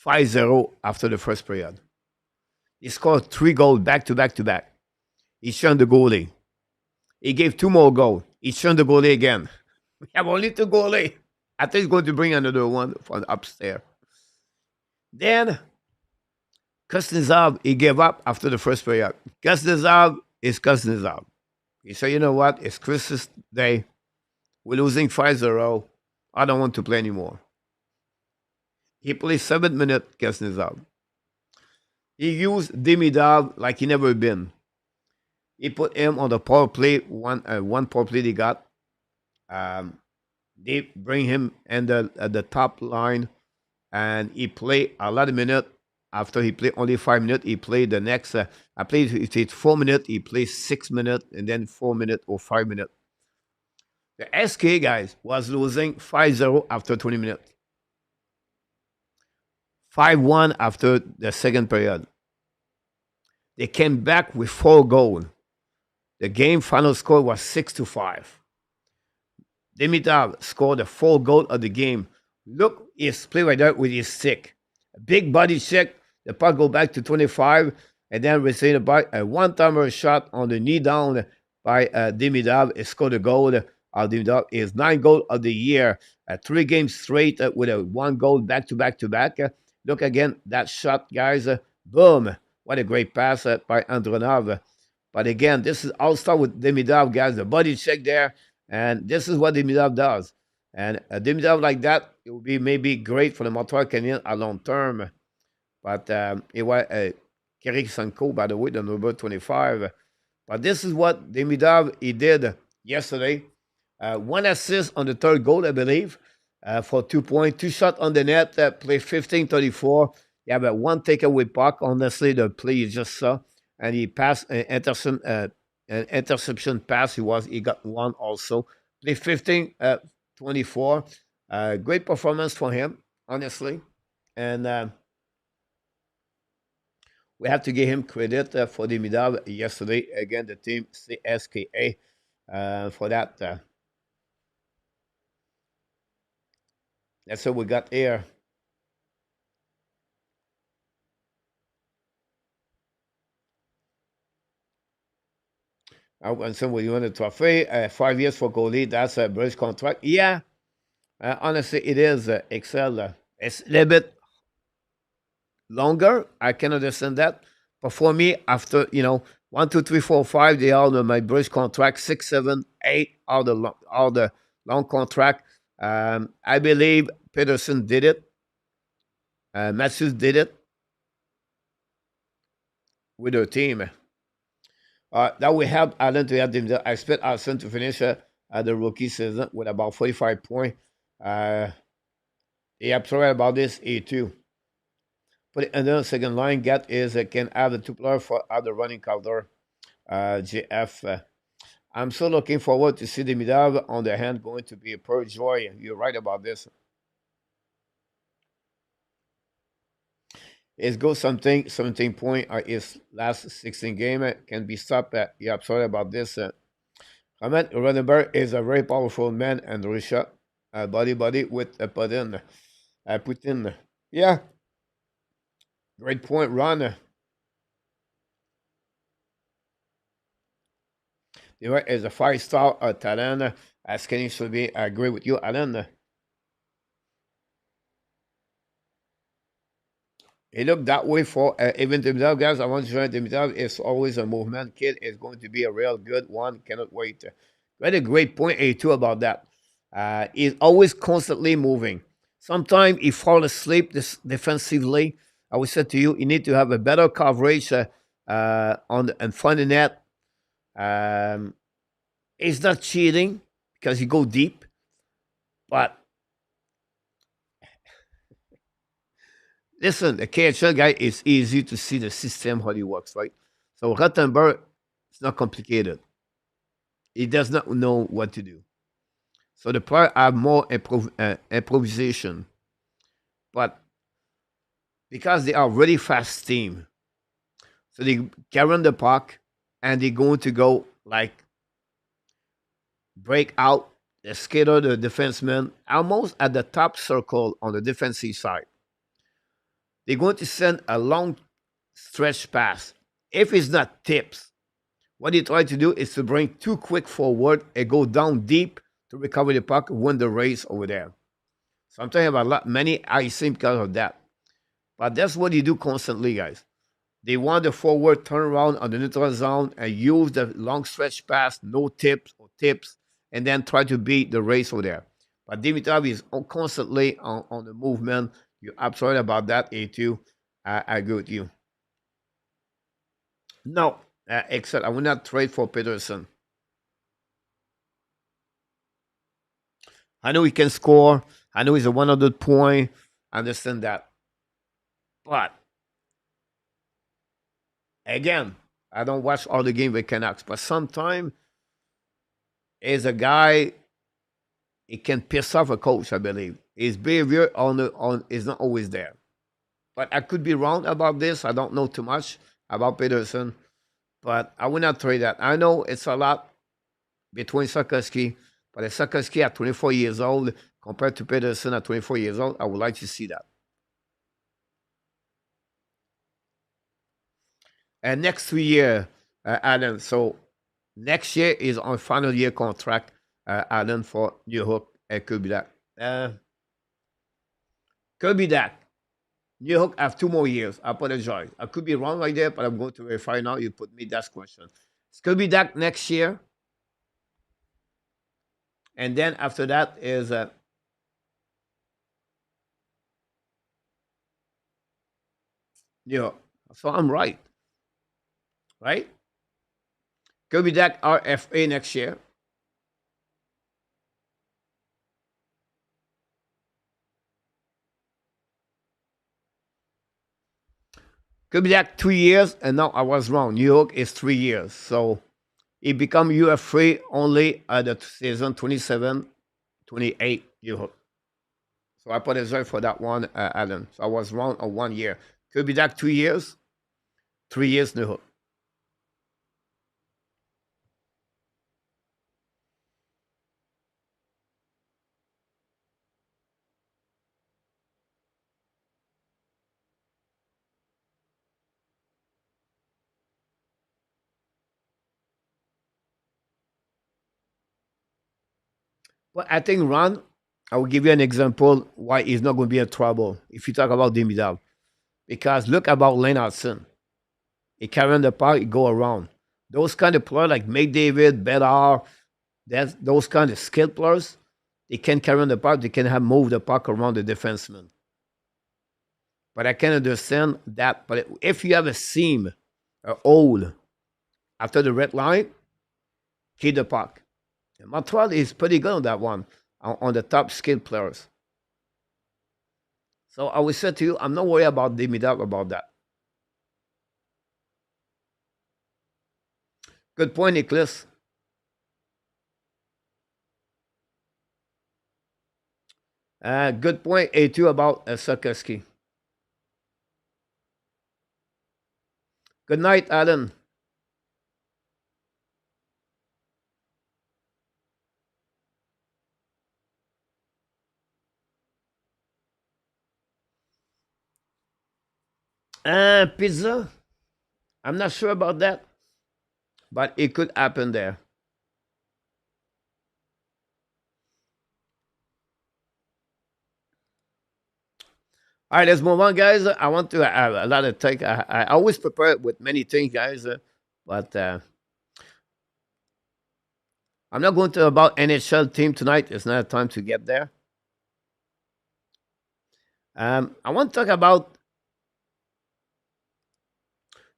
5-0 after the first period. He scored 3 goals back to back to back. He shunned the goalie. He gave 2 more goals. He shunned the goalie again. We have only 2 goalies. I think he's going to bring another one from upstairs. Then, Kuznetsov, he gave up after the first period. Kuznetsov is Kuznetsov. He said, you know what? It's Christmas Day. We're losing 5-0. I don't want to play anymore. He played 7 minutes, Kuznetsov. He used Demidov like he never been. He put him on the power play, one power play they got. They bring him in the top line, and he played a lot of minutes. After he played only 5 minutes, he played the next. I played it 4 minutes. He played 6 minutes, and then 4 minutes or 5 minutes. The SK guys was losing 5-0 after 20 minutes. 5-1 after the second period. They came back with 4 goals. The game final score was 6-5. Demidov scored the 4 goal of the game. Look, his play right there with his stick. A big body check. The puck go back to 25, and then receive a one-timer shot on the knee down by Demidov. He scored a goal. Demidov is 9 goals of the year. 3 games straight with a 1 goal back to back to back. Look again, that shot, guys. Boom. What a great pass by Andronov. But again, this is all start with Demidov, guys. The body check there. And this is what Demidov does. And Demidov like that, it would be maybe great for the Montreal Canadiens a long term. But it was Kerik Sanko, by the way, the number 25. But this is what Demidov he did yesterday. 1 assist on the 3rd goal, I believe, for 2 points. 2 shots on the net, play 15-34. You have 1 takeaway puck. Honestly, the play you just saw. And he passed an interception pass. He got 1 also. Play 15-24. Great performance for him, honestly. And we have to give him credit for Demidov yesterday. Again, the team CSKA for that. That's what we got here. And some will win the trophy. 5 years for goalie. That's a British contract. Yeah. Honestly, it is Excel. It's a little bit longer. I can understand that. But for me, after, 1, 2, 3, 4, 5, they all know my British contract. 6, 7, 8, all the long contract. I believe Peterson did it. Matthews did it with their team. That will help Allen to have them. I expect Allen to finish the rookie season with about 45 points. He upset about this A2. But another second line get is can have the 2 players for other running counter. GF. I'm so looking forward to see Demidov on the hand going to be a pure joy. You're right about this. His goal 17 points his last 16 game can be stopped. Yeah, I'm sorry about this. Roman Rodenberg is a very powerful man and Russia body with Putin. Putin. Yeah. Great point, Ron. There is a 5-star talent. Skinny should be. I agree with you, Alan. He looked that way for even Demidov, guys. I want to join Demidov. It's always a movement. Kid is going to be a real good one. Cannot wait. Got a great point A2 about that. He's always constantly moving. Sometimes he fall asleep this defensively. I would say to you, you need to have a better coverage in front of the net. Um, he's not cheating because he go deep, but listen, the KHL guy is easy to see the system how it works, right? So Rottenberg, it's not complicated. He does not know what to do. So the player have more improvisation, but because they are really fast team, so they carry on the puck and they're going to go like break out the skater, the defenseman, almost at the top circle on the defensive side. They're going to send a long stretch pass. If it's not tips, what they try to do is to bring too quick forward and go down deep to recover the puck, win the race over there. So I'm talking about many icing because of that. But that's what they do constantly, guys. They want the forward turn around on the neutral zone and use the long stretch pass, no tips or tips, and then try to beat the race over there. But Dimitrov is constantly on the movement. You're absolutely about that, A2. I agree with you. No, except I will not trade for Peterson. I know he can score. I know he's a 100 point. I understand that. But again, I don't watch all the game with Canucks, but sometimes as a guy, he can piss off a coach, I believe. His behavior on is not always there. But I could be wrong about this. I don't know too much about Peterson, but I will not trade that. I know it's a lot between Sakoski, but if Sakoski at 24 years old compared to Peterson at 24 years old, I would like to see that. And next 3 year, Allen. So next year is on final year contract, Allen, for New Hook. It could be that. Could be that. New Hook have 2 more years. I apologize. I could be wrong like that, but I'm going to verify now. You put me that question. It's could be that next year. And then after that is New Hook. So I'm right. Right? Could be that RFA next year. Could be that 2 years, and now I was wrong. New York is 3 years. So it become UF3 only at the season 27, 28 New York. So I apologize for that one, Alan. So I was wrong on 1 year. Could be that 2 years, 3 years New York. But I think Ron, I will give you an example why he's not going to be in trouble if you talk about Dimidav. Because look about Lennartson. He carry on the puck, he go around. Those kind of players like McDavid, Bedard, those kind of skilled players, they can carry on the puck, they can have moved the puck around the defenseman. But I can understand that. But if you have a seam, a hole after the red line, keep the puck. And Montreal is pretty good on that one, on the top skilled players. So I will say to you, I'm not worried about Dimitrov about that. Good point, Nicholas. Good point, A2, about Sakoski. Good night, Alan. Pizza. I'm not sure about that, but it could happen there. All right, let's move on, guys. I want to have a lot of take. I always prepare with many things, guys, but I'm not going to about NHL team tonight. It's not time to get there. I want to talk about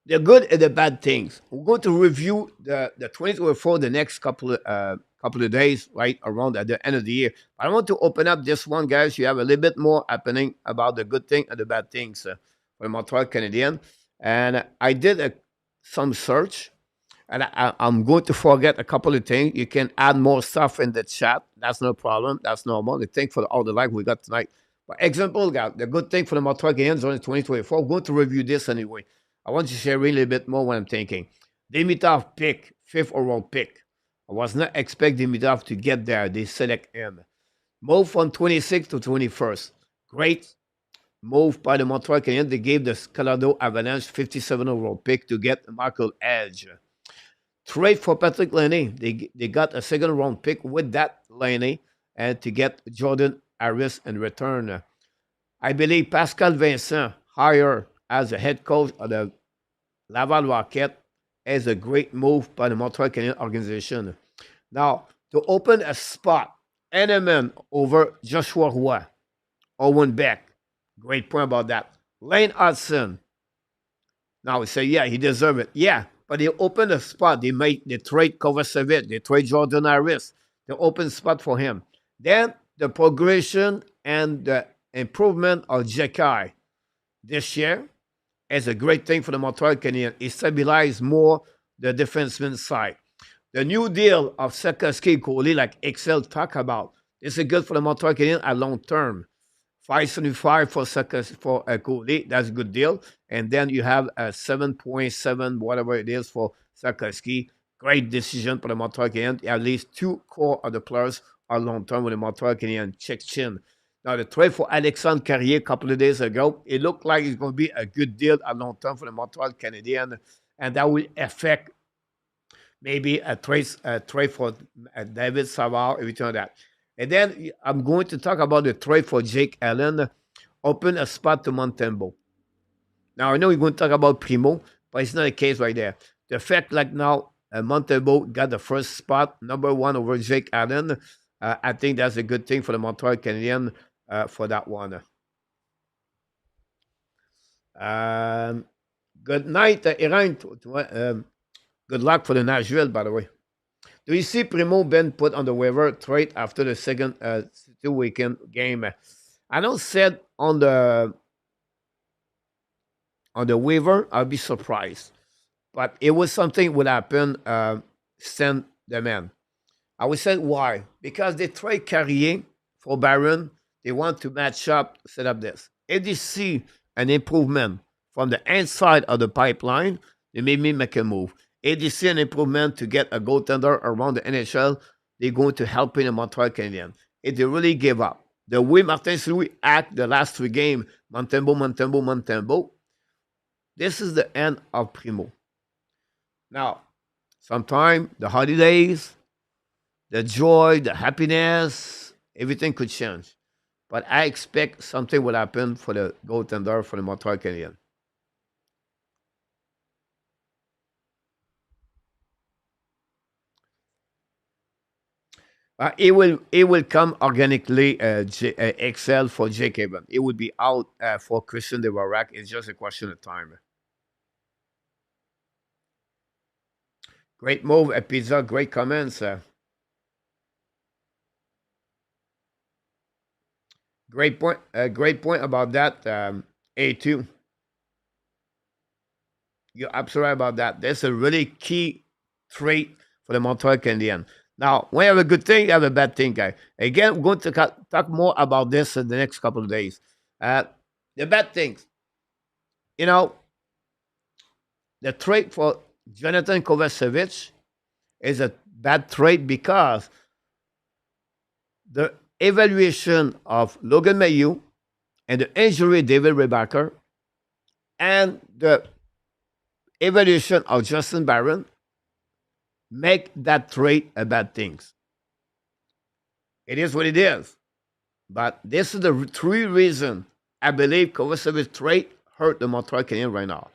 the good and the bad things. We're going to review the 2024 the next couple of days, right around at the end of the year. I want to open up this one, guys. You have a little bit more happening about the good thing and the bad things for the Montreal Canadiens. And I did some search, and I'm going to forget a couple of things. You can add more stuff in the chat. That's no problem. That's normal. The thing for all the like we got tonight. For example, guys, the good thing for the Montreal Canadiens in 2024. I'm going to review this anyway. I want to share really a bit more what I'm thinking. Dimitrov pick, 5th overall pick. I was not expecting Dimitrov to get there. They select him. Move from 26th to 21st. Great move by the Montreal Canadiens. They gave the Colorado Avalanche 57 overall pick to get Michael Edge. Trade for Patrick Laine. They got a second round pick with that Laine and to get Jordan Harris in return. I believe Pascal Vincent higher as a head coach of the Laval Rocket is a great move by the Montreal Canadiens organization. Now, to open a spot, Eneman over Joshua Roy, Owen Beck. Great point about that. Lane Hudson. Now we say, yeah, he deserves it. Yeah, but they opened a spot. They trade Kovacevic. They trade Jordan Harris. They open spot for him. Then the progression and the improvement of Czechia this year is a great thing for the Montreal Canadiens. It stabilized more the defenseman side. The new deal of Sikorsky Coley, like Excel talk about, this is good for the Montreal Canadiens at long term. 575 for Coley, that's a good deal. And then you have a 7.7, whatever it is for Sikorsky. Great decision for the Montreal Canadiens. At least 2 core of the players are long term with the Montreal Canadiens. Check chin. Now, the trade for Alexandre Carrier a couple of days ago, it looked like it's going to be a good deal at long term for the Montreal Canadiens, and that will affect maybe a trade for David Savard, everything like that. And then I'm going to talk about the trade for Jake Allen, open a spot to Montembeault. Now, I know we're going to talk about Primo, but it's not the case right there. The fact like now, Montembeault got the first spot, number 1 over Jake Allen, I think that's a good thing for the Montreal Canadiens for that one. Good night, Iran. Good luck for the Nashville, by the way. Do you see Primo been put on the waiver trade after the second 2-weekend game? I don't said on the waiver, I'll be surprised. But it was something would happen, send the man. I would say why? Because they trade Carrier for Barron. They want to match up, set up this. If they see an improvement from the inside of the pipeline, they maybe make a move. If they see an improvement to get a goaltender around the NHL, they're going to help in the Montreal Canadiens. If they really give up, the way Martin Louis act the last 3 games, Montembeault, this is the end of Primo. Now, sometime the holidays, the joy, the happiness, everything could change. But I expect something will happen for the goaltender for the Montreal Canadiens. It will come organically, Excel for Jake Evans. It will be out for Christian de Varac. It's just a question of time. Great move, Pizza. Great comments. Great point. Great point about that. A2. You're absolutely right about that. That's a really key trait for the Montreal Canadiens. Now, when you have a good thing, you have a bad thing, guy. Again, we're going to talk more about this in the next couple of days. The bad things. You know, the trade for Jonathan Kovacevic is a bad trade because the evaluation of Logan Mailloux and the injury of David Rebacker and the evaluation of Justin Barron make that trade a bad thing. It is what it is. But this is the 3 reasons I believe Kovacevic trade hurt the Montreal Canadiens right now.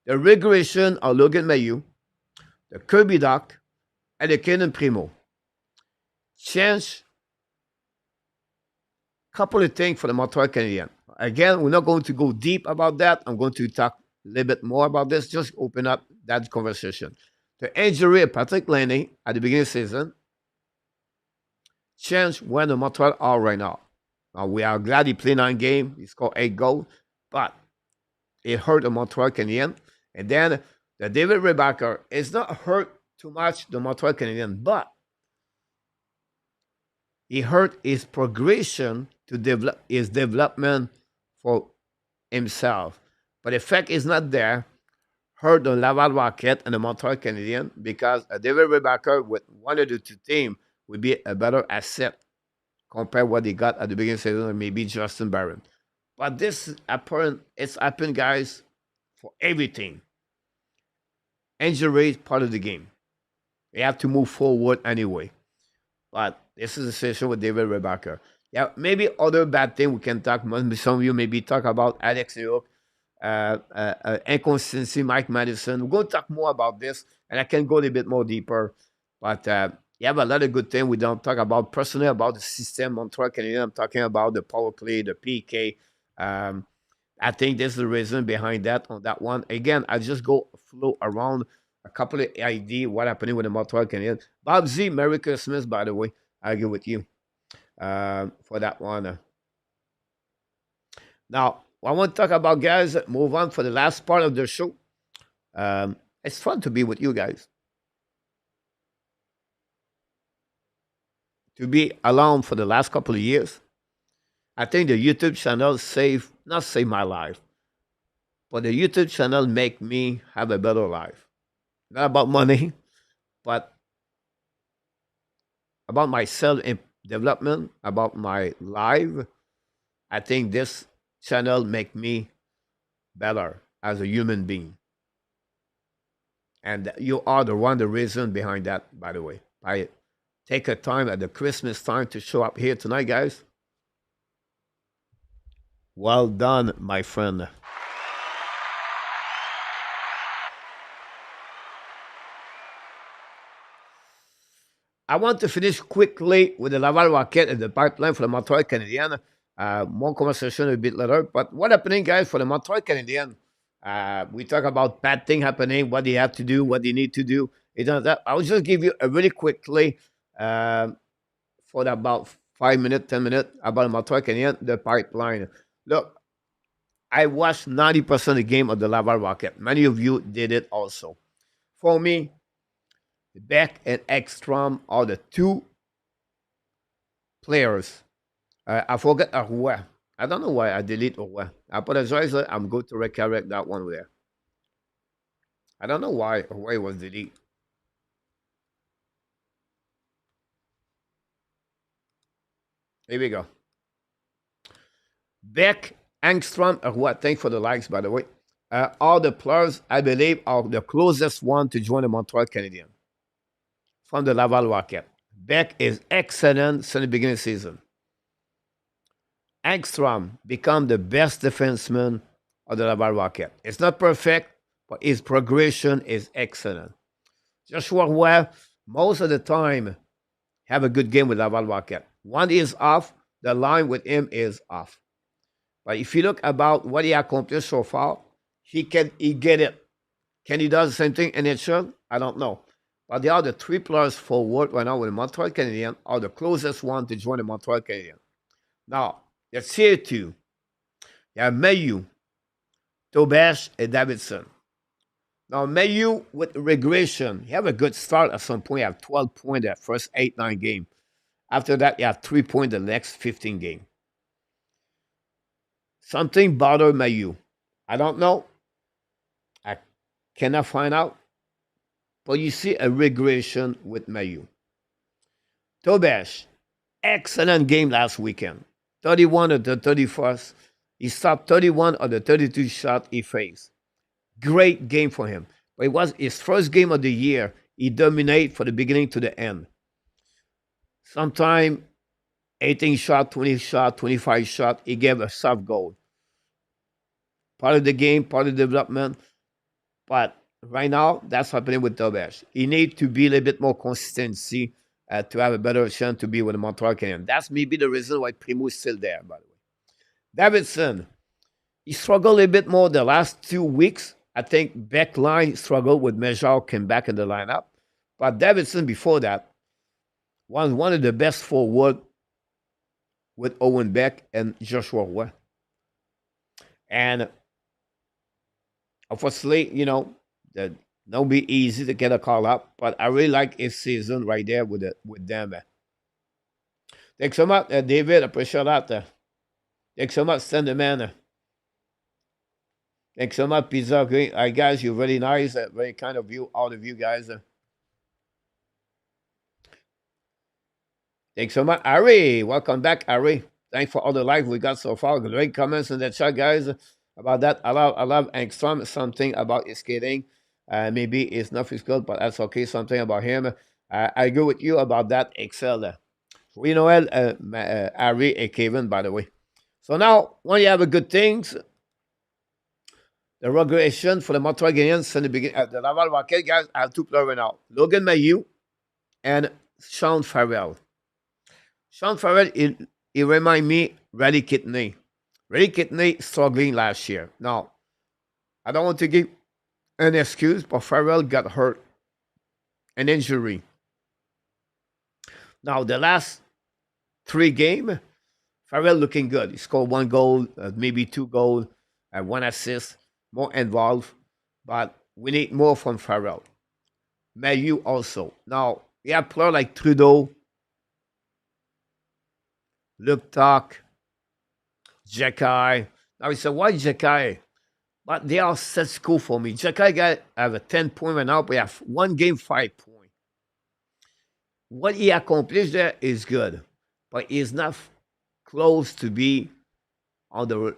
The regression of Logan Mailloux, the Kirby Doc, and the Kenan Primo. Change a couple of things for the Montreal Canadiens. Again, we're not going to go deep about that. I'm going to talk a little bit more about this. Just open up that conversation. The injury of Patrick Laney at the beginning of the season changed where the Montreal are right now. Now, we are glad he played 9 games. He scored 8 goals. But it hurt the Montreal Canadiens. And then the David Rebacker is not hurt too much the Montreal Canadiens, but he hurt his progression to develop his development for himself. But the fact is not there. Hurt the Laval Rocket and the Montreal Canadiens because David Rebacker with one of the two teams would be a better asset compared to what they got at the beginning of the season, or maybe Justin Barron. But this apparent, it's happened, guys, for everything. Injury is part of the game. You have to move forward anyway. But this is the situation with David Rebacker. Yeah, maybe other bad thing we can talk. Some of you maybe talk about Alex New inconsistency, Mike Madison. We're going to talk more about this, and I can go a little bit more deeper. But you have a lot of good things. We don't talk about personally about the system, Montreal Canadiens. I'm talking about the power play, the PK. I think this is the reason behind that on that one. Again, I just go flow around a couple of ideas what happening with the Montreal Canadiens. Bob Z, Merry Christmas, by the way. I agree with you for that one. Now, I want to talk about, guys, move on for the last part of the show. It's fun to be with you guys. To be alone for the last couple of years. I think the YouTube channel not save my life, but the YouTube channel make me have a better life. Not about money, but about my self-development, about my life. I think this channel make me better as a human being. And you are the reason behind that, by the way. I take a time at the Christmas time to show up here tonight, guys. Well done, my friend. I want to finish quickly with the Laval Rocket and the pipeline for the Montreal Canadiens. More conversation a bit later. But what happening, guys, for the Montreal Canadiens? We talk about bad thing happening, what they have to do, what they need to do. I'll just give you a really quickly for about 5 minutes, 10 minutes about the Montreal Canadiens, the pipeline. Look, I watched 90% of the game of the Laval Rocket. Many of you did it also. For me, Beck and Ekstrom are the two players. I forget Roy. I don't know why I delete Roy. I apologize. I'm going to recorrect that one there. I don't know why Roy was deleted. Here we go. Beck, Angstrom, Roy, thanks for the likes, by the way. All the players, I believe, are the closest one to join the Montreal Canadiens from the Laval Rocket. Beck is excellent since the beginning of the season. Angstrom become the best defenseman of the Laval Rocket. It's not perfect, but his progression is excellent. Joshua Roy, most of the time, have a good game with Laval Rocket. One is off, the line with him is off. But if you look about what he accomplished so far, he get it. Can he do the same thing in NHL? I don't know. But they are the 3 players forward right now with the Montreal Canadiens, are the closest one to join the Montreal Canadiens. Now, let's see it too. You have Mayu, Tobesh, and Davidson. Now, Mayu with regression, he have a good start at some point. You have 12 points that first 8-9 game. After that, you have 3 points the next 15 game. Something bothered Mayu. I don't know. I cannot find out. But you see a regression with Mayu. Tobesh, excellent game last weekend. 31 of the 31st. He stopped 31 of the 32 shots he faced. Great game for him. But it was his first game of the year. He dominated from the beginning to the end. Sometime 18 shot, 20 shot, 25 shot, he gave a soft goal. Part of the game, part of the development. But right now, that's happening with Tobesh. He needs to be a little bit more consistency to have a better chance to be with the Montreal Canadiens. That's maybe the reason why Primo is still there, by the way. Davidson, he struggled a bit more the last 2 weeks. I think backline struggled with Major came back in the lineup. But Davidson before that was one of the best forward with Owen Beck and Joshua Roy. And unfortunately, that don't be easy to get a call up. But I really like his season right there with them. Thanks so much, David. Appreciate that. Thanks so much, Sandman. Thanks so much, Pizza Green. Guys, you're really nice. Very kind of you, all of you guys. Thanks so much, Ari. Welcome back, Ari. Thanks for all the likes we got so far. Great comments in the chat, guys. About that, I love Angstrom. Something about his skating. Maybe it's not physical, but that's okay. Something about him. I agree with you about that. Excel. We know Ari and Kevin, by the way. So now, when you have a good things, the regression for the Montreal Canadiens in the beginning, the Laval Rocket guys, I have two players right now: Logan Mailloux and Sean Farrell. Sean Farrell, he remind me Reddy Kidney. Reddy Kidney struggling last year. Now, I don't want to give an excuse, but Farrell got hurt, an injury. Now, the last 3 games, Farrell looking good. He scored 1 goal, maybe 2 goals, 1 assist, more involved. But we need more from Farrell. Mailloux also. Now, we have players like Trudeau, Luke Talk, Czechia. Now, he said, why Czechia? But they are set school for me. Czechia have a 10 point right now, but we have 1 game, 5 points. What he accomplished there is good, but he's not close to be on the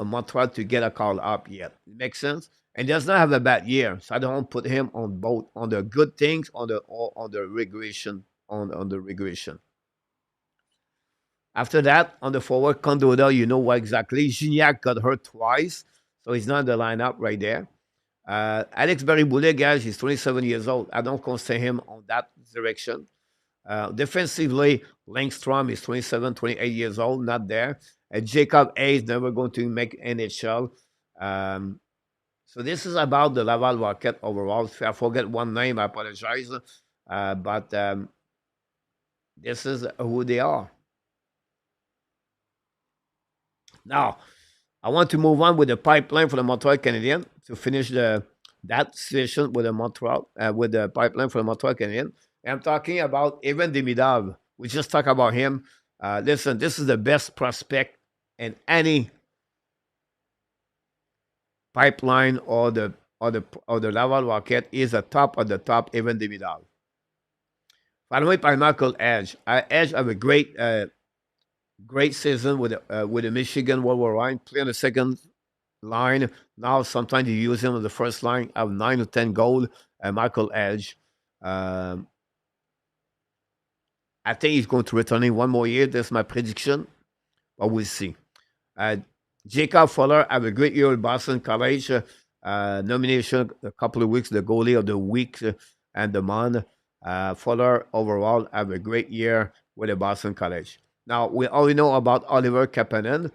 Montreal to get a call up yet. It makes sense, and does not have a bad year, so I don't put him on both on the good things on the regression on the regression. After that, on the forward, Condoda, you know what exactly. Gignac got hurt twice, so he's not in the lineup right there. Alex Barry-Boulet, guys, he's 27 years old. I don't consider him on that direction. Defensively, Langstrom is 27, 28 years old, not there. Jacob Hayes never going to make NHL. So this is about the Laval Rocket overall. If I forget one name, I apologize. But this is who they are. Now, I want to move on with the pipeline for the Montreal Canadiens to finish that session with the Montreal with the pipeline for the Montreal Canadiens. I'm talking about Evan Demidov. We just talked about him. Listen, this is the best prospect in any pipeline or the Laval Rocket. Is the top of the top. Evan Demidov. Followed by Michael Edge. Edge have a great season with the Michigan Wolverine. Play on the second line. Now sometimes you use him on the first line. Have 9 or 10 goals. Michael Edge. I think he's going to return in 1 more year. That's my prediction. But we'll see. Jacob Fuller have a great year at Boston College. Nomination a couple of weeks, the goalie of the week and the month. Fuller overall have a great year with the Boston College. Now, we already know about Oliver Kapanen.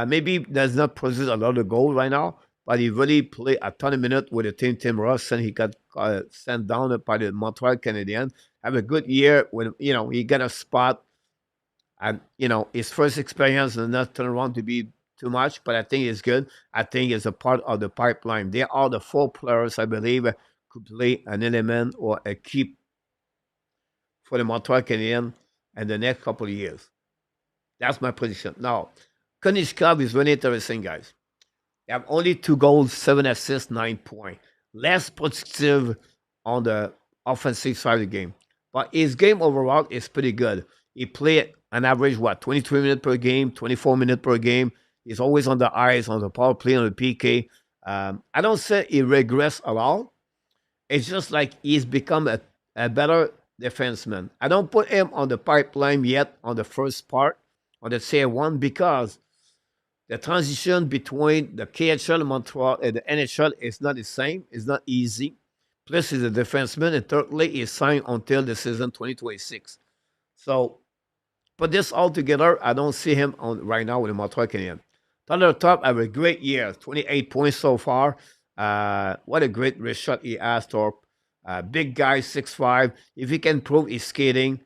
Maybe does not produce a lot of goals right now, but he really played a ton of minutes with the team. Tim Ross, and he got sent down by the Montreal Canadiens. Have a good year when he got a spot, and his first experience does not turn around to be too much, but I think it's good. I think it's a part of the pipeline. They are the 4 players I believe could play an element or a key for the Montreal Canadiens in the next couple of years. That's my prediction. Now, Konishkov is really interesting, guys. They have only 2 goals, 7 assists, 9 points. Less productive on the offensive side of the game. But his game overall is pretty good. He played an average, 23 minutes per game, 24 minutes per game. He's always on the ice, on the power play, on the PK. I don't say he regressed at all. It's just like he's become a better defenseman. I don't put him on the pipeline yet on the first part, on the tier 1, because the transition between the KHL and Montreal and the NHL is not the same. It's not easy. Plus, he's a defenseman, and thirdly, he's signed until the season 2026. So, put this all together, I don't see him on right now with the Montreal Canadiens. Tyler Top have a great year, 28 points so far. What a great wrist shot he has, Thorpe. Big guy, 6'5". If he can prove his skating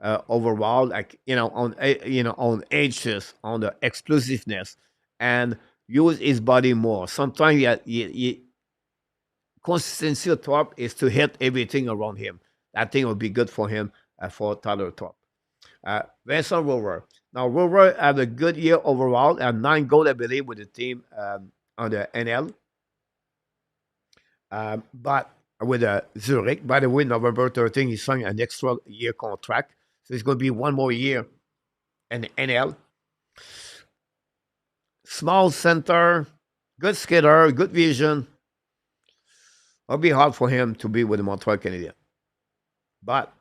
overall, like on edges, on the explosiveness, and use his body more. Sometimes consistency of Thorpe is to hit everything around him. I think it would be good for him for Tyler Thorpe. Vincent Rover. Now, Rover had a good year overall, and 9 goals, I believe, with the team on the NL. But with Zurich, by the way, November 13th, he signed an extra year contract. So it's going to be one more year in the NL. Small center, good skater, good vision. It'll be hard for him to be with the Montreal Canadiens. But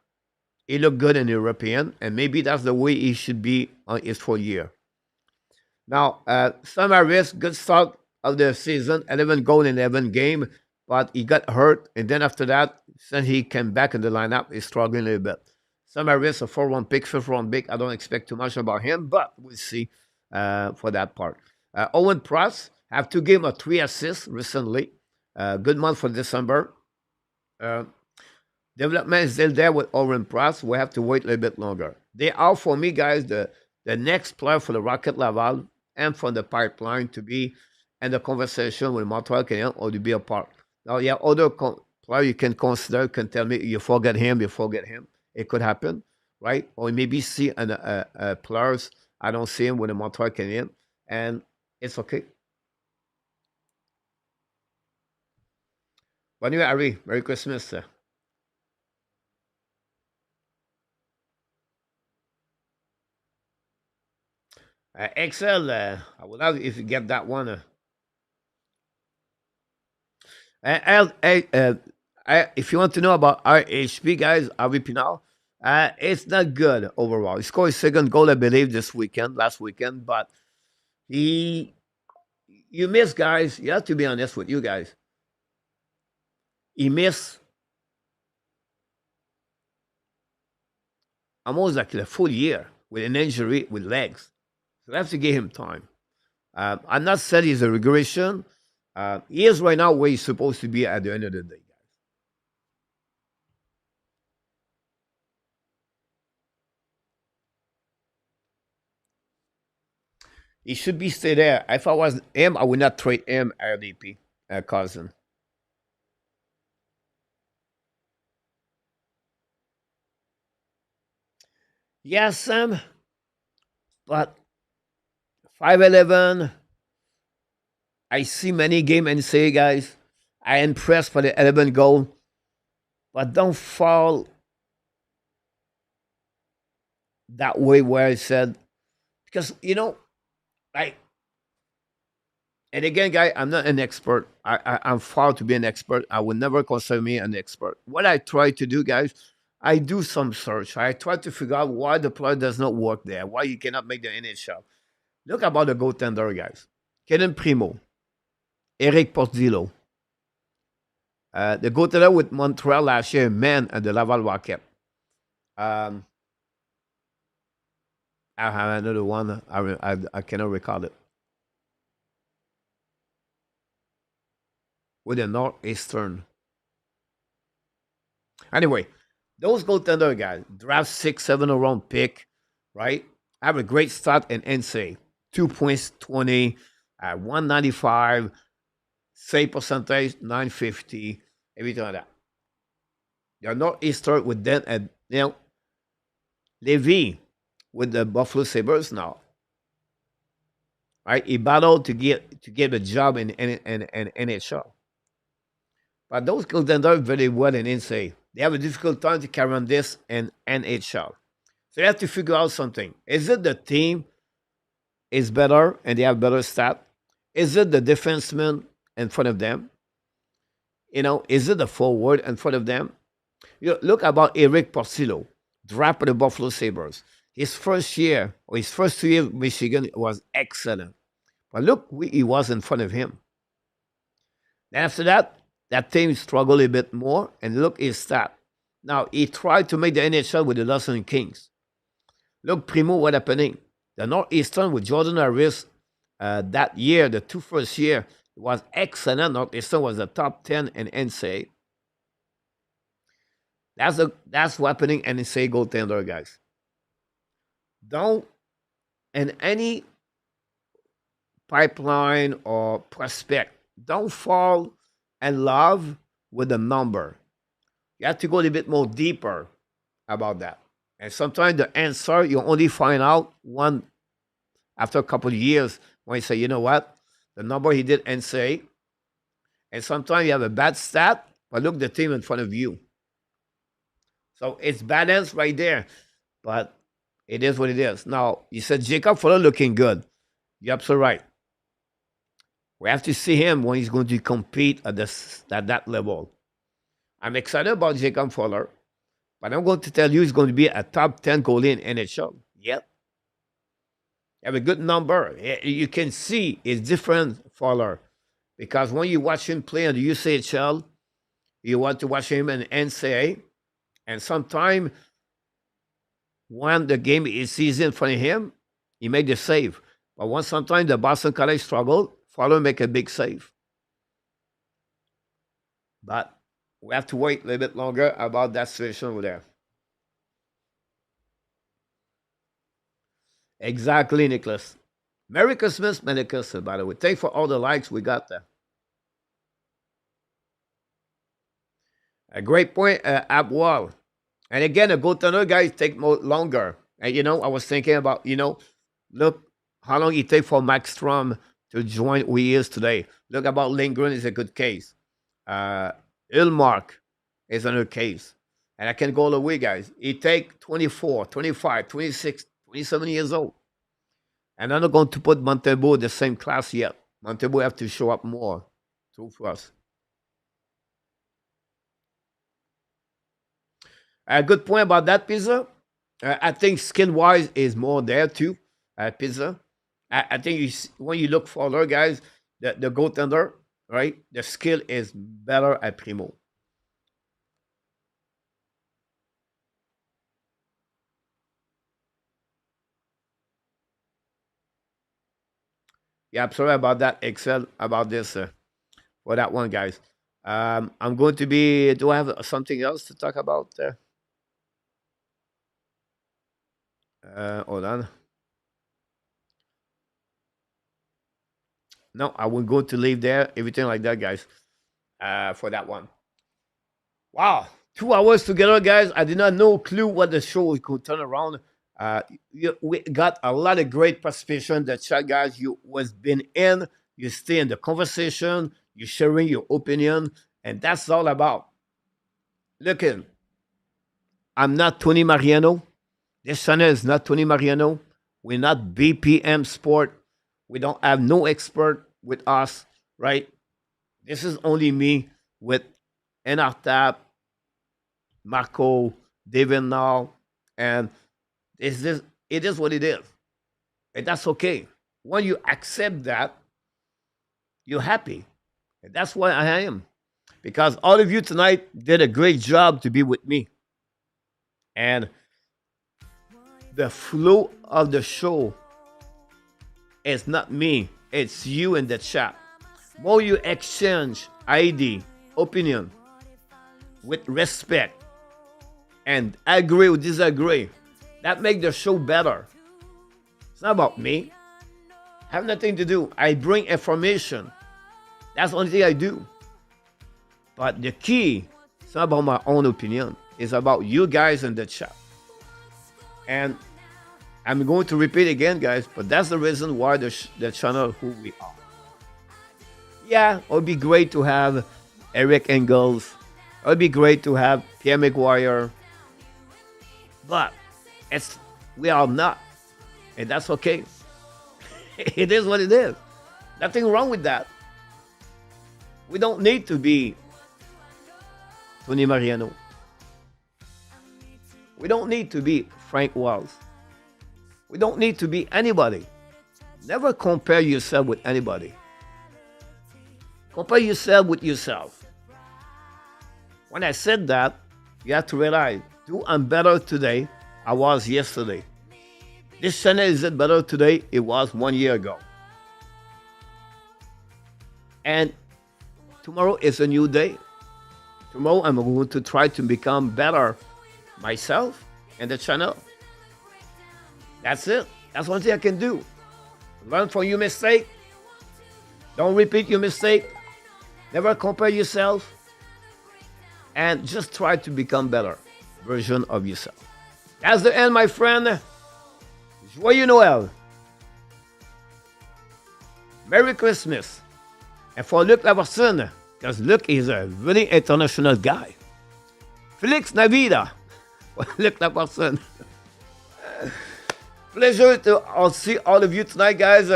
he looked good in European, and maybe that's the way he should be on his full year. Now, Sam Harris, good start of the season, 11 goals in 11 games, but he got hurt, and then after that, since he came back in the lineup, he's struggling a little bit. Sam Harris, a 4-1 pick, 5th-round pick. I don't expect too much about him, but we'll see for that part. Owen Price have 2 games of 3 assists recently. Good month for December. Development is still there with Owen Price. We have to wait a little bit longer. They are, for me, guys, the next player for the Rocket Laval and for the pipeline to be in the conversation with Montreal Canadiens or to be a part. Now, yeah, other players you can consider, can tell me you forget him. It could happen, right? Or maybe see players, I don't see him with the Montreal Canadiens, and it's okay. Bonne nuit, Harry. Merry Christmas, sir. Excel, I would love if you get that one. If you want to know about RHP, guys, RV Pinal, it's not good overall. He scored his 2nd goal, I believe, last weekend, but you miss, guys. You have to be honest with you guys. He missed almost like a full year with an injury with legs. So I have to give him time. I'm not saying he's a regression. He is right now where he's supposed to be at the end of the day, guys. He should be stay there. If I was him, I would not trade him RDP, cousin. Yes, Sam, but 5'11". I see many games and say, guys, I impressed for the 11 goal, but don't fall that way where I said, because, like, and again, guys, I'm not an expert. I'm far to be an expert. I would never consider me an expert. What I try to do, guys, I do some search. I try to figure out why the player does not work there, why you cannot make the NHL. Look about the goaltender, guys. Kaden Primo, Eric Portillo. The goaltender with Montreal last year, man, at the Laval Rocket. I have another one. I cannot recall it. With the Northeastern. Anyway, those goaltender guys, draft 6, 7 round pick, right? Have a great start in NCAA. 2 points, 20, 195, save percentage, 950, everything like that. They're Northeastern with them, and Levy with the Buffalo Sabres now. Right? He battled to get a job in NHL. But those goaltenders very well in NCAA. They have a difficult time to carry on this in NHL. So you have to figure out something. Is it the team is better and they have better stat? Is it the defenseman in front of them? Is it the forward in front of them? Look about Eric Portillo, draft by the Buffalo Sabres. His first 2 years in Michigan was excellent. But look who he was in front of him. Then after that team struggled a bit more, and look his stat. Now, he tried to make the NHL with the Los Angeles Kings. Look, Primo, what happening? The Northeastern with Jordan Harris that year, the two first year, was excellent. Northeastern was the top 10 in NCAA. That's what's happening in NCAA goaltender, guys. Don't in any pipeline or prospect, don't fall in love with the number. You have to go a little bit more deeper about that. And sometimes the answer you only find out one after a couple of years when you say, you know what, the number he did and say, and sometimes you have a bad stat, but look the team in front of you. So it's balance right there, but it is what it is. Now you said Jacob Fuller looking good. You're absolutely right. We have to see him when he's going to compete at that level. I'm excited about Jacob Fuller, but I'm going to tell you he's going to be a top 10 goalie in NHL. Yep. Have a good number. You can see it's different Fuller because when you watch him play in the UCHL, you want to watch him in NCAA, and sometimes when the game is season in front of him, he make the save. But once sometimes the Boston College struggle, Fuller make a big save. But we have to wait a little bit longer about that situation over there. Exactly, Nicholas. Merry Christmas, Merry Christmas, by the way. Thanks for all the likes we got there. A great point, Abwal. And again, the goaltender guys take more longer. And I was thinking about, look how long it take for Max Strom to join who he is today. Look about Lindgren is a good case. Ilmark is another case. And I can go all the way, guys. He take 24, 25, 26, 27 years old. And I'm not going to put Montebo in the same class yet. Montebo have to show up more. True for us. A good point about that, Pizza. I think skill-wise is more there too, Pizza. I think when you look for other guys, the goaltender, right, the skill is better at Primo. Yeah, I'm sorry about that, Excel, about this, for that one, guys. I'm going to be, do I have something else to talk about there? Hold on. No, I will go to leave there, everything like that, guys, for that one. Wow, 2 hours together, guys. I did not know clue what the show could turn around. We got a lot of great participation. The chat, guys, you was been in. You stay in the conversation. You're sharing your opinion, and that's all about. Look in. I'm not Tony Mariano. This channel is not Tony Mariano. We're not BPM Sport. We don't have no expert with us, right? This is only me with Enartab, Marco, David now, and it is what it is. And that's okay. When you accept that, you're happy. And that's why I am. Because all of you tonight did a great job to be with me. And the flow of the show is not me, it's you in the chat. More you exchange ID, opinion, with respect, and agree or disagree, that makes the show better. It's not about me. I have nothing to do. I bring information. That's the only thing I do. But the key, it's not about my own opinion. It's about you guys in the chat. And I'm going to repeat again, guys, but that's the reason why the channel who we are. Yeah, it would be great to have Eric Engels. It would be great to have Pierre McGuire. But we are not. And that's okay. It is what it is. Nothing wrong with that. We don't need to be Tony Mariano. We don't need to be Frank Walls. We don't need to be anybody. Never compare yourself with anybody. Compare yourself with yourself. When I said that, you have to realize, I'm better today I was yesterday. This channel isn't better today. It was 1 year ago. And tomorrow is a new day. Tomorrow I'm going to try to become better myself and the channel. That's it. That's one thing I can do. Learn from your mistake. Don't repeat your mistake. Never compare yourself. And just try to become better version of yourself. That's the end, my friend. Joyeux Noël. Merry Christmas. And for Luc Laverson, because Luc is a really international guy. Félix Navida. For Luc Laverson. Pleasure to see all of you tonight, guys.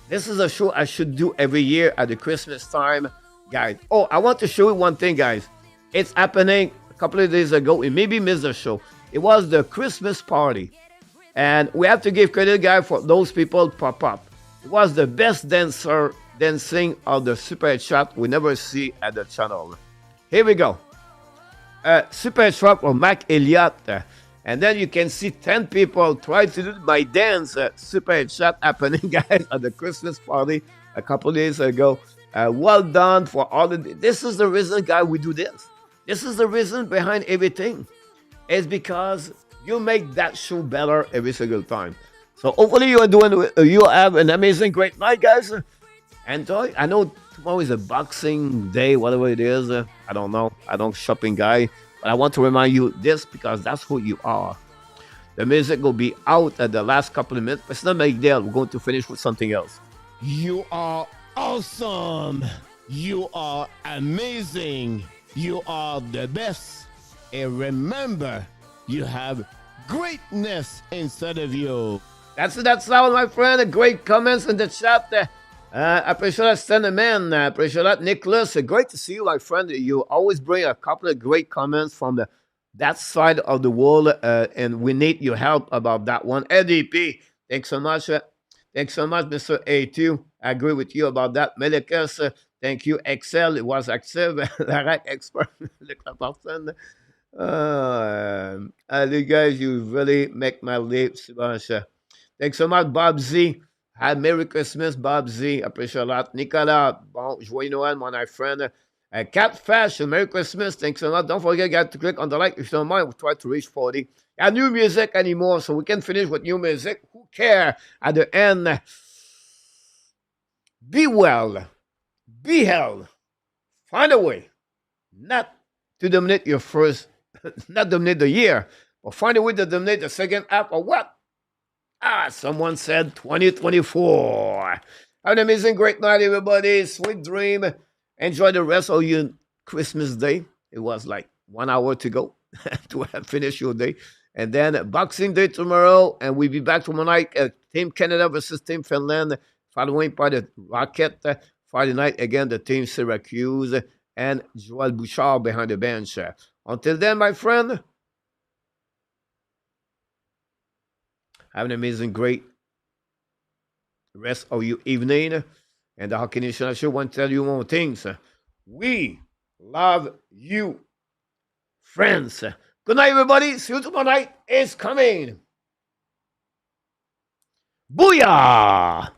This is a show I should do every year at the Christmas time, guys. Oh, I want to show you one thing, guys. It's happening a couple of days ago. It maybe missed the show. It was the Christmas party. And we have to give credit, guys, for those people pop up. It was the best dancing of the Super Chat we never see at the channel. Here we go. Super Chat from Mac Elliott. And then you can see 10 people try to do my dance Super Chat happening, guys, at the Christmas party a couple days ago. Well done for all of this. This is the reason, guys, we do this. This is the reason behind everything. It's because you make that show better every single time. So hopefully you have an amazing, great night, guys. Enjoy. I know tomorrow is a Boxing Day, whatever it is. I don't know. I don't shopping guy. But I want to remind you this because that's who you are. The music will be out at the last couple of minutes. But it's not a big deal. We're going to finish with something else. You are awesome. You are amazing. You are the best. And remember, you have greatness inside of you. That's all, my friend. Great comments in the chat. I appreciate that, Sentiment. I appreciate that, Nicholas. Great to see you, my friend. You always bring a couple of great comments from that side of the world, and we need your help about that one. LDP, thanks so much. Thanks so much, Mr. A2. I agree with you about that. Melikas, thank you. Excel, it was active. Larek Expert, you guys, you really make my lips. Thanks so much, Bob Z. Merry Christmas, Bob Z. Appreciate a lot. Nicolas, bon, joyeux Noël, my friend. Cat Fashion, Merry Christmas. Thanks so much. Don't forget, guys, to click on the like if you don't mind. We'll try to reach 40. And new music anymore, so we can finish with new music. Who care? At the end, be well, be held. Find a way not to dominate your first, not dominate the year, but find a way to dominate the second half or what? Someone said 2024. Have an amazing, great night, everybody. Sweet dream. Enjoy the rest of your Christmas day. It was like 1 hour to go to finish your day. And then Boxing Day tomorrow. And we'll be back tomorrow night. Team Canada versus Team Finland. Following by the Rocket. Friday night, again, the Team Syracuse. And Joel Bouchard behind the bench. Until then, my friend, have an amazing, great rest of your evening. And the Hockey Nation, I sure want to tell you more things. We love you, friends. Good night, everybody. See you tomorrow night. It's coming. Booyah!